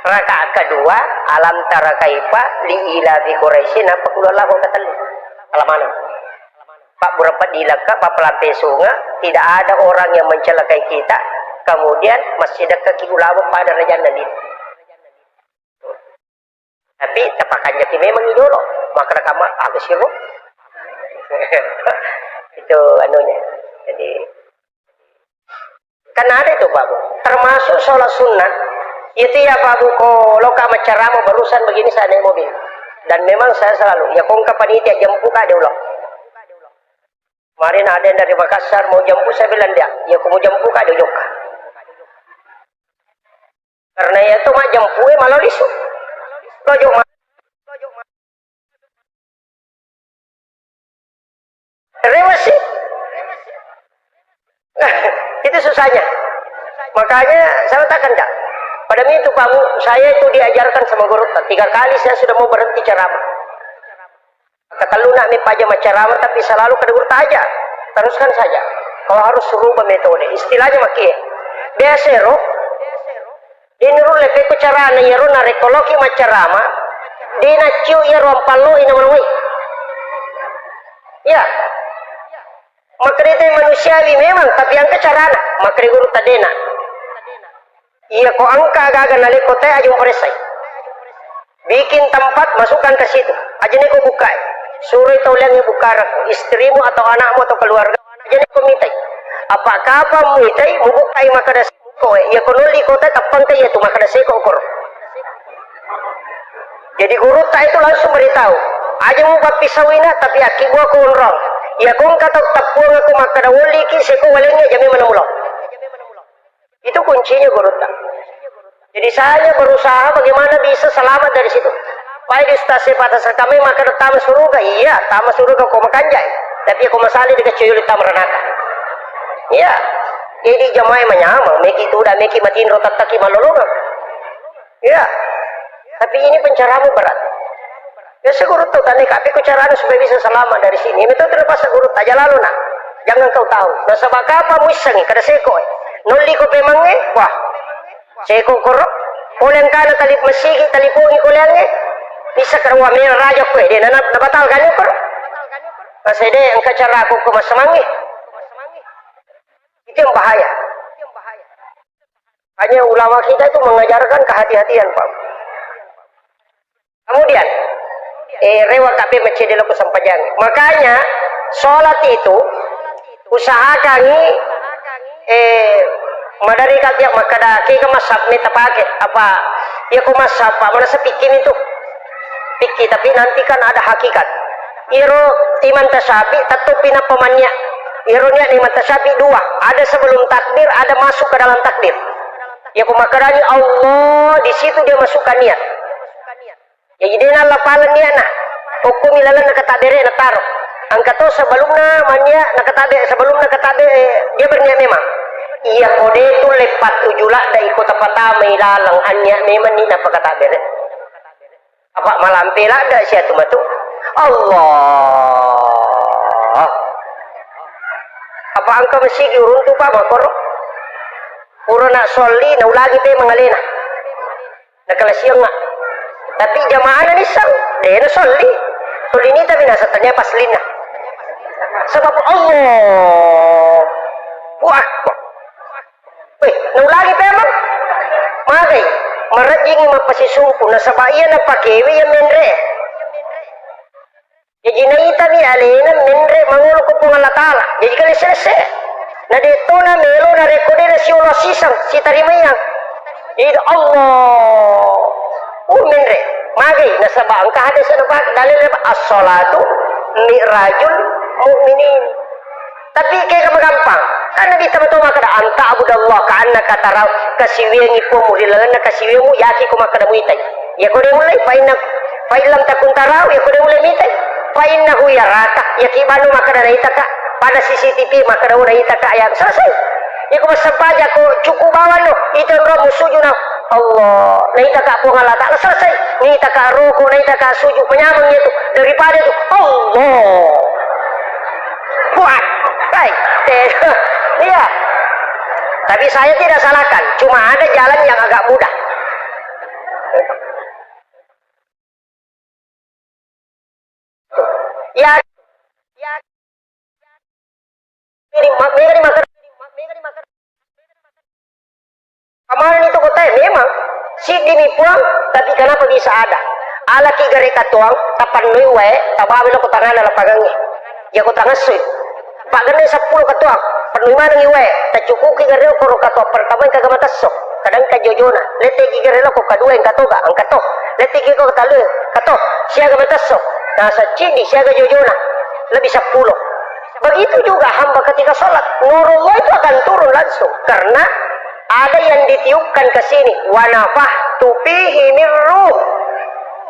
rakaat kedua alam tara kaifa li ila fi quraisyin apa kullahu katalu alamana Pak berapa dilaka Pak pelampai sungai tidak ada orang yang mencelakai kita. Kemudian masih dekat kibulawa pada raja Nabi. Tapi tapakannya ki memang idolo, maka kamu agak siru. Itu anunya. Jadi kan ada itu Pak Bu. Termasuk sholat sunat itu ya Pak Bu kalau kamu ceramah barusan begini saya naik mobil. Dan memang saya selalu ya kongka panitia jemput ada ulang. Kemarin ada yang dari Makassar mau jemput saya bilang dia, ya aku mau jemput ada joka. Karena itu mah jempue malah lisu. Lojo mah. Rewasi. Itu susahnya. Makanya saya katakan enggak. Pada itu Pak saya itu diajarkan sama guru. 3 kali saya sudah mau berhenti ceramah. Kata lu nak mepaja macarama tapi selalu kada guru aja. Teruskan saja. Kalau harus rubah metode. Istilahnya makia. Biasero. Dinurul lepe ku cara na yero na rekologi macarama. Dina ciu yero ampalo ina manawai. Ya. Maka itu manusiawi memang, tapi yang kecarana. Maka guru tadena. Iya ko angka agak naliko teh ajung peresai. Bikin tempat, masukkan ke situ. Aja nih ko buka. Suruh itu ulangi buka istrimu atau anakmu atau keluarga. Aja nih ko mitai. Apakah apa mitai mu bukai maka das ko. Iya ko nuli ko teh tapang teh itu maka das ko kor. Jadi guru tak itu langsung beritahu. Aja mu buat pisawina tapi aki gua ko unrong. Ya kung kata tapuang aku maka da wali ki seko walengnya jami mana mulau. Itu kuncinya guru tak. Jadi saya berusaha bagaimana bisa selamat dari situ. Pai di stasi batas kami maka datang surga. Iya, tama surga kau makan jai. Tapi aku masali di kecil di tamranaka. Iya. Jadi jamaah menyama. Meki itu udah meki matiin rotat taki malolongan. Iya. Tapi ini pencaramu berat. Ya seguru tuh tadi kapi kucaranya supaya bisa selamat dari sini. Itu terlepas seguru aja lalu nak. Jangan kau tahu. Nah sebab apa muisangi kada seko. Nuli ko pemange. Wah. Seko korok. Oleng kana talip masigi talipungi kuliange. Bisa kerwa merah raja kue. Dia nabatal ganyo korok. Masa dia yang kecara aku ke masamangi. Itu yang bahaya. Hanya ulama kita itu mengajarkan kehati-hatian Pak. Kemudian rewa kape masjid lo kesampaian. Makanya sholat itu usahakan madari katiak makada kika masap ni tapake apa ya ko masap apa mana sepikin itu pikir tapi nanti kan ada hakikat. Iro iman tasabi tatupin apa manya. Iro nya iman tasabi dua. Ada sebelum takdir, ada masuk ke dalam takdir. Ya ko makarani Allah di situ dia masukkan niat. Ya jadi Allah palan niat nah. Hukum ilalan nakatabere na taro. Ang kato sebelumnya manya nakatabere sebelumnya nakatabere dia berniat memang. Iya kode itu lepat tujulak da ikut apa tama ilalang anya memang ni napakatabere. Apa malampela da siya tumatu? Allah. Apa angka masigi urun tu pa makoro? Puro na soli na ulagi te mangalena. Nakalasiyang nga. Tapi jamaah na nisang, dia na soli. Soli ni tapi nasa tanya paslin na. Sebab Allah. Wah. Weh, naulagi pa emang? Magay, marajing mapasisumpo na sabaya na pakewi yung menre. Jadi naita ni alena menre mangulo ko pungalatala. Jadi kali selesai. Na dito na melo na rekode na si Allah sisang, si tarimayang. Jadi Allah. Menre. Magay, nasa ba ang kahadis na ba? Dalil na ba? As-salatu mi'rajul mu'minin. Tapi kaya magampang. Karena di teman-teman kada anta abudallah kana kataraw kasiwengi po mo dilangan na kasiwengi mo yaki ko makada muitay. Ya ko de mulai fa ilam takun taraw ya ko de mulai mitay. Fa innahu yaraka yaki banu makada naita ka pada CCTV makada naita ka ayat selesai. Ya ko masampaja ko cukup bawan no itu ro musuju na Allah naita ka po ngala tak selesai. Naita ka roko naita ka sujud penyamang itu daripada itu Allah. Kuat. Baik. Iya. Tapi saya tidak salahkan, cuma ada jalan yang agak mudah. Ya. Ini makan. Kemarin itu kota memang si dini puang, tapi kenapa bisa ada? Ala kigare katuang, tapan nuiwe, tabawilo ko tangan ala pagangi. Ya ko tangan suy. Pak gane 10 katuang. Penuiman ng iwe, tacukuki gareo ko kato pertama yung kagamatasok, kadang kajojona, letegi gareo ko kadua yung katoga, ang kato, letegi ko katalo, kato, siya gamatasok, nasa chidi, siya kajojona, lebih 10. Begitu juga hamba ketika sholat, nurullah itu akan turun langsung, karena ada yang ditiupkan ke sini, wanafah tupihi mirruh.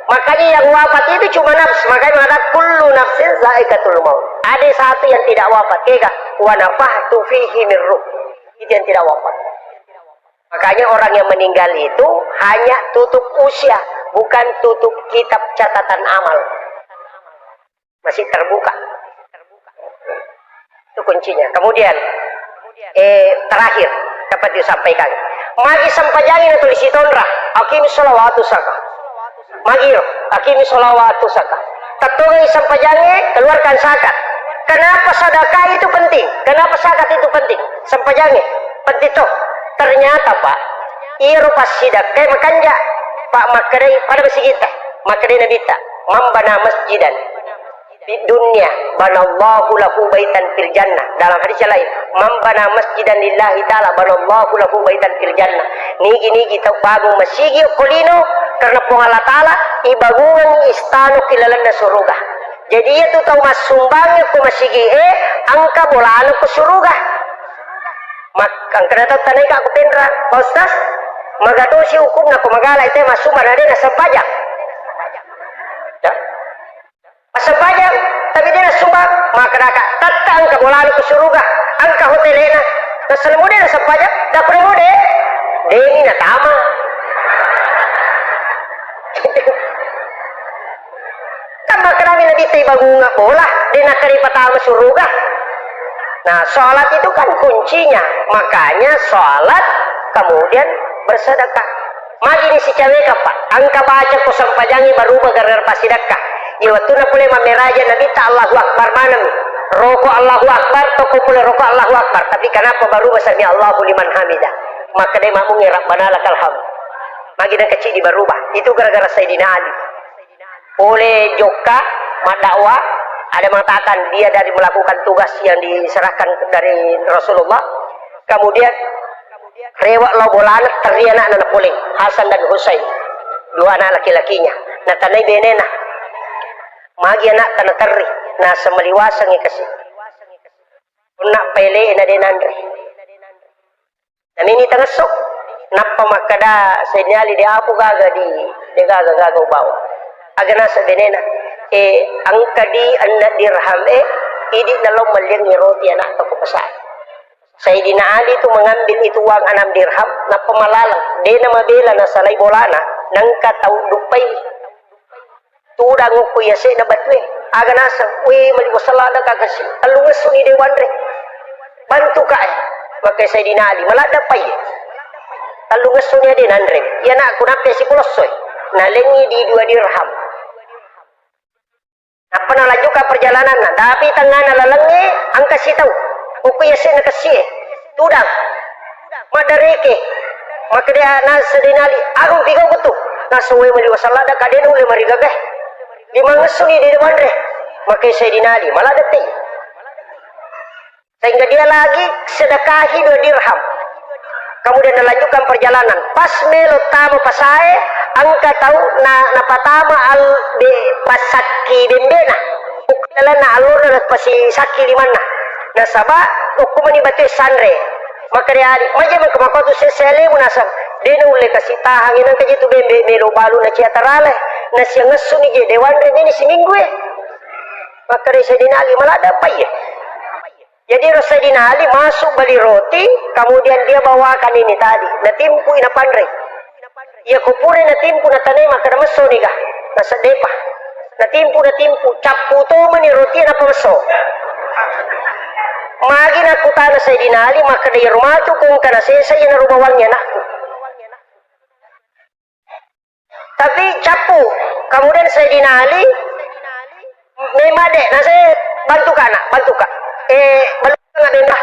Makanya yang wafat itu cuma nafs, makanya mengatakan kullu nafsin zaikatul maut. Ada satu yang tidak wafat, kega wa nafahtu fihi min ruh. Itu yang tidak wafat. Makanya orang yang meninggal itu hanya tutup usia, bukan tutup kitab catatan amal. masih terbuka. Itu kuncinya. Kemudian terakhir dapat disampaikan. Magi sampajangi na tulis itonra. Akimi sholawatu saka. Magi akimi sholawatu saka. Tatugai sampajangi keluarkan zakat. Kenapa sedekah itu penting? Kenapa zakat itu penting? Sampajangi penting toh. Ternyata Pak, iru pas sedekah makanya Pak makadai pada besi kita. Makadai nabita mambana masjidan di dunia banallahu lahu baitan fil jannah. Dalam hadis yang lain, man bana masjidan lillahi taala banallahu lahu baitan fil jannah. Nigi kita bangun masjid kolino karena Allah taala ibangun istana kilalan surga. Jadi itu tahu mas sumbangnya ku masjid angka bolaan ku surga. Mak angka tahu tanai ka ku tendra Ustaz magato si hukum na kumagala ite masumar na din sa pajak. Pasal pajak, tapi dia nak sumbang, maka nak tata angka bola lu ke surga, angka hotelena, dan selamude nak sepajak, dah pernah mude, deni nak tama. Kan maka kami nabi tiba bunga bola, dia nak keripat tama surga. Nah, sholat itu kan kuncinya, makanya sholat kemudian bersedekah. Magi ni si cewek apa? Angka baca kosong pajangi baru gara-gara pasidakah. Waktu nak boleh mameraja Nabi tak Allahu Akbar mana mi rokok Allahu Akbar toko boleh rokok Allahu Akbar tapi kenapa baru basami Allahu liman hamidah maka dia mahu Rabbana lakal hamd magi dan kecil diberubah itu gara-gara Sayyidina Ali oleh joka madakwa ada mengatakan dia dari melakukan tugas yang diserahkan dari Rasulullah kemudian rewak lo bolan teriak anak poling Hasan dan Husain dua anak laki-lakinya nah tanai benena magi anak tanah teri na semeliwasang ikasi nak pele na denandre dan ini tengah sok napa makada senyali dia apu gaga di dia gaga bawa agana sebenena angka di anak dirham idi nalong malyang ni roti anak atau pasal Sayyidina Ali itu mengambil itu uang 6 dirham napa malalang dia nama bela na salai bolana nangka tau dupai tudang ko ya se na batwe aga nasa we mali wasalada kakasi talungas ni dewan re bantu ka maka Sayyidina Ali malada pay talungas ni de nanre ya na kunape si pulosoy nalengi di 2 dirham apa na laju ka perjalanan na tapi tengah na lalangi ang kasi taw ko ya se na kasi tudang madareke maka dia na Sayyidina Ali arung bigaw ko to nasa we mali wasalada ka den ule marigagah di mana sungi di depan deh, maka Sayyidina Ali malah detik, sehingga dia lagi sedekahi 2 dirham, kemudian melanjutkan perjalanan. Pas melo tamu pasae, angka tahu na patama al de pasaki dembena, ukala na alur na pasi saki di mana, na sabah hukum ni batu sanre, maka dia macam kemakuan tu sesele munasab, dia nule kasih tahang ini kerja tu bembe melo balu na ciatarale. Nasi yang ngesu ni je dewan ini seminggu maka Sayyidina Ali malah ada apa ya jadi Sayyidina Ali masuk beli roti kemudian dia bawakan ini tadi na timpu ina pandre ia kupure na timpu na tanay maka na maso ni ka nasa depa na timpu capu to mani roti na pamaso magi na kutana Sayyidina Ali maka dari rumah tu kung kanasesa yun na rumawangnya nakku tapi capu kemudian Sayyidina Ali memade nah saya bantu ka balu nga denda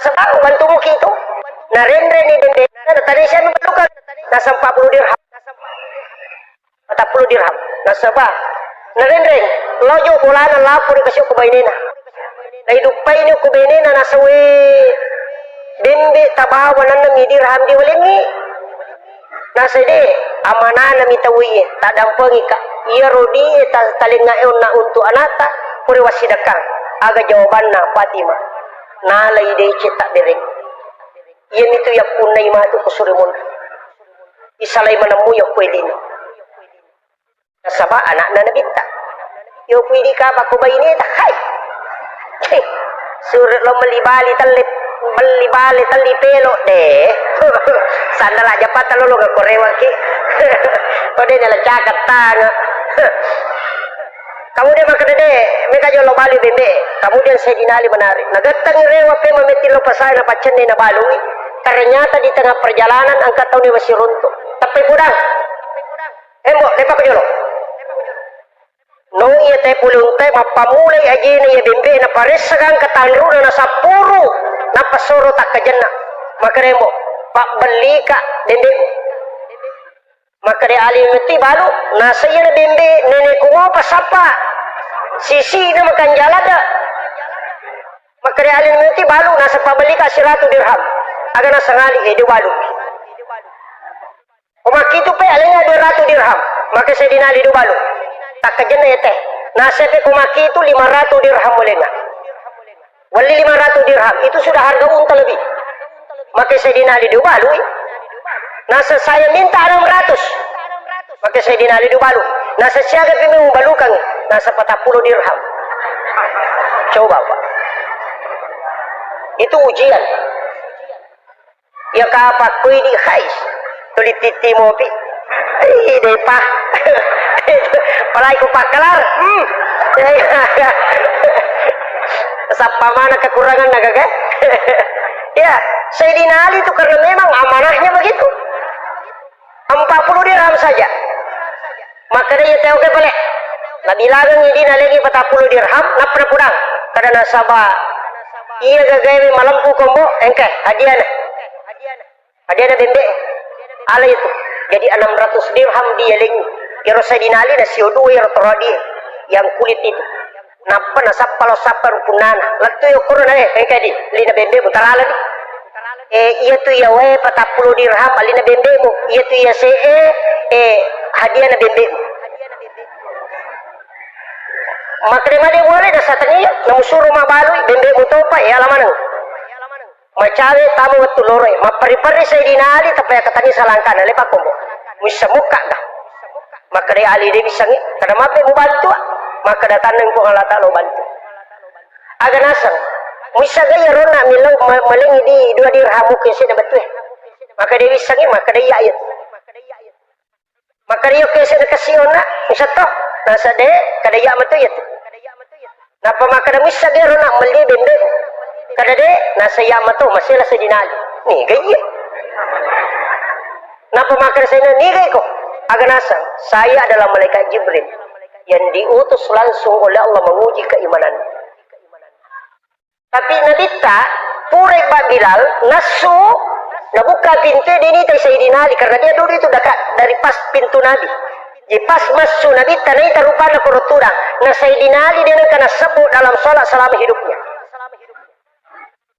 sebab bantu mo kito na rendre ni dende na tadi siya balukan nasa 40 dirham 40 dirham nasa ba na rendre lojo bulan lapor kasi ko bainena na idupay ni ko bainena nasa we bimbi tabawan na dirham di walingi nasa de amanana mitawi tadampangi ka iya rodi talinga na untuk anata puri wasidakang aga jawaban na Fatima nalay de cetak direk iyan itu ya punay matu kusurimun isalay manamu ya pwede no nasaba anak na nabita yo pwede ka pa kubay ni takay surat lo malibali tali pelo deh sandal aja patah lo gak korewa ki kode nyala cakat tanga Kemudian maka dede mereka jolo bali bembe. Kemudian Sayyidina Ali menarik. Nagatang rewa pe mameti lo pasai na pacende na balui. Ternyata di tengah perjalanan angkat tahu ni masih runtuh. Tapi pudang. Embok lepak jolo. No iya te pulung te mapamulay aji na iya bembe na pares sagang katanru na sapuru na pasoro tak kajena. Maka embok pak beli ka bembe. Maka dia Ali meti balu nasa iya na bembe nenek ko pasapa. Sisi na makan jalan dah. Maka dia Ali meti balu nasa pabeli ka 100 dirham. Aga nasa ngali di balu. Kumaki tu pe alenya 200 dirham. Maka saya dinali di balu. Tak kejena ya teh. Nasa pe kumaki itu 500 dirham boleh enggak? Wali 500 dirham itu sudah harga unta lebih. Maka saya dinali di balu. Nasa saya minta 600. Maka saya dinali di balu. Nasa siaga pe mau balukan. Nasa 40 dirham. Coba Pak. Itu ujian. Ya kapak kui di khais. Tulit titi mopi. Depa. Palai ku pakalar. Sapa mana kekurangan naga ke? Ya, Sayyidina Ali itu karena memang amanahnya begitu. 40 dirham saja. Maka dia tahu ke boleh. Nabi lagang ini lagi 40 dirham, nak pernah pulang. Karena nasabah. Iya gagai malampu kombo, engkeh hadiah. Hadiah bembe. Ala itu. Jadi 600 dirham dia lagi. Kira Sayyidina Ali nasi odu ya rotoradi yang kulit itu. Napa nasap palo sapar punana. Lalu yo corona engkeh di lina bembe mutarala di. Iya tu ya we 40 dirham alina bembe mu. Iya tu ya se hadiah na bembe mu. Makre made boleh dah satanya namusuro mabalui bembe mutopa ya lamanang. Macawe tamu watu lore mapari-pari Sayyidina Ali tapi katanya salangkan lepak kombo. Bisa muka dah. Makre Ali dia bisa ngi kada mape mu bantu. Maka datang ko Allah Taala bantu. Aga nasang. Bisa gaya rona milang malengi di 2 dirham ke sini betul. Maka dia bisa ngi maka dia ayat. Maka dia ke sini kasiona misato. Nasa de kada ya betul ya. Napa maka da misa gero na mali bende. Kada de nasa ya mato masila sa dinali. Ni gaya. Napa maka saya ni gaya ko. Aga nasa saya adalah malaikat Jibril yang diutus langsung oleh Allah menguji keimanan. Tapi Nabi tak purek Pak Bilal nasu nabuka pintu ini tay Sayyidina Ali karena dia dulu itu dekat dari pas pintu Nabi. Di pas masuk Nabi tanai tarupana kuruturang. Nah Sayyidina Ali dia kena sebut dalam sholat selama hidupnya.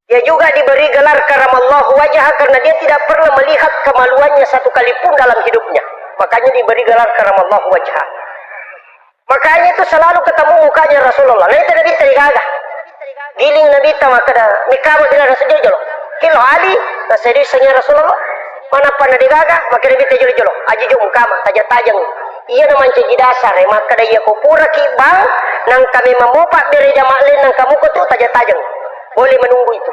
Dia juga diberi gelar karamallahu wajah karena dia tidak pernah melihat kemaluannya satu kali pun dalam hidupnya. Makanya diberi gelar karamallahu wajah. Makanya itu selalu ketemu mukanya Rasulullah. Nah itu Nabi terigagah. Giling Nabi maka dah mikama bila Rasul jolo. Kilo Ali nah seriusnya Rasulullah. Mana pana digagah maka Nabi jolo. Aji jo mukama tajang-tajang. Iya naman cegi dasar maka dah iya kupura kibang nang kami memupak beri jamaklin nang kamu tu tajang-tajang. Boleh menunggu itu.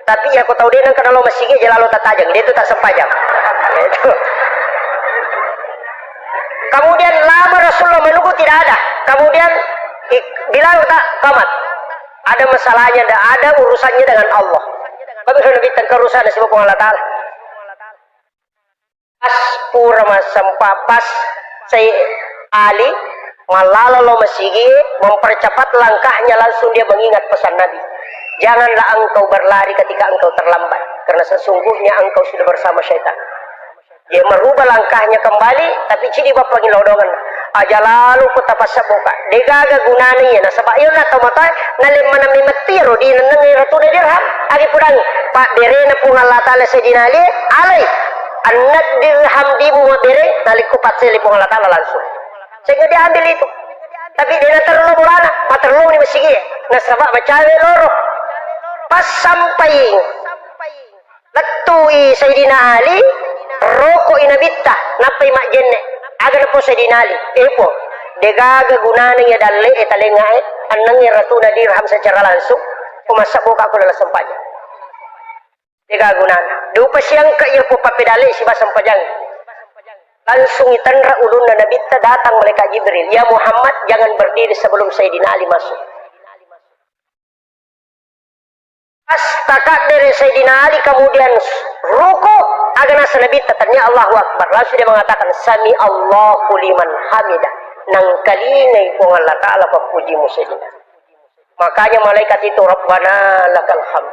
Tapi ya aku tahu dia nang kalau masih ge lalu tak tajang dia itu tak sempajang. Itu. Kemudian lama Rasulullah menunggu tidak ada. Kemudian bilang tak kamat. Ada masalahnya, ada urusannya dengan Allah. Bagaimana Nabi tentang urusan si Allah Taala. Pas pura pas saya Ali malala lo masigi mempercepat langkahnya langsung dia mengingat pesan Nabi. Janganlah engkau berlari ketika engkau terlambat karena sesungguhnya engkau sudah bersama syaitan. Dia merubah langkahnya kembali tapi ciri bapak ngilodongan. Aja lalu ku tapasaboka. Degaga gunani ya nasaba yun na tamatay nalim manami matiro di nanang ratu na dirham. Agi pudang Pak bere na po Allah Taala sa dinali alay anak dirham di mo bere nalik ko patsili po Allah Taala langsung. Sehingga dia ambil itu. Tapi dia natarlo mulana matarlo ni masigi nasaba macawe loro. Pas sampai latui Sayyidina Ali roko inabitta napay majenne aga na po Sayyidina Ali po degaga gunana ya dalle etalengae anang ya ratuna dirham secara langsung pumasabok ako na sampanya degaga gunana dupa siyang kaya po papedali si basang pajang Langsung itandra ulun dan Nabi datang malaikat Jibril. Ya Muhammad, jangan berdiri sebelum Sayyidina Ali masuk. Pas takak dari Sayyidina Ali kemudian ruku agak nasa Nabi tatanya Allahu Akbar. Langsung dia mengatakan Sami Allahu liman hamidah. Nang kalingai kong Allah Ta'ala papujimu Sayyidina. Makanya malaikat itu Rabbana lakal hamd.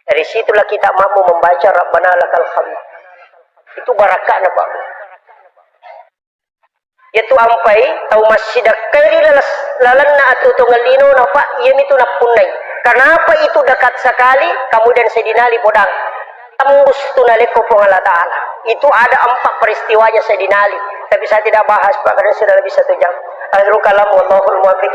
Dari situlah kita mampu membaca Rabbana lakal hamd. Itu barakah Pak. Yaitu ampai tahu masjid kairi lalanna atau tungalino napa ia itu napunai. Kenapa itu dekat sekali kemudian Sayyidina Ali podang tembus tunaleko pun Allah Ta'ala. Itu ada 4 peristiwanya Sayyidina Ali. Tapi saya tidak bahas Pak karena sudah lebih 1 jam. Akhirul kalam wallahul muwaffiq.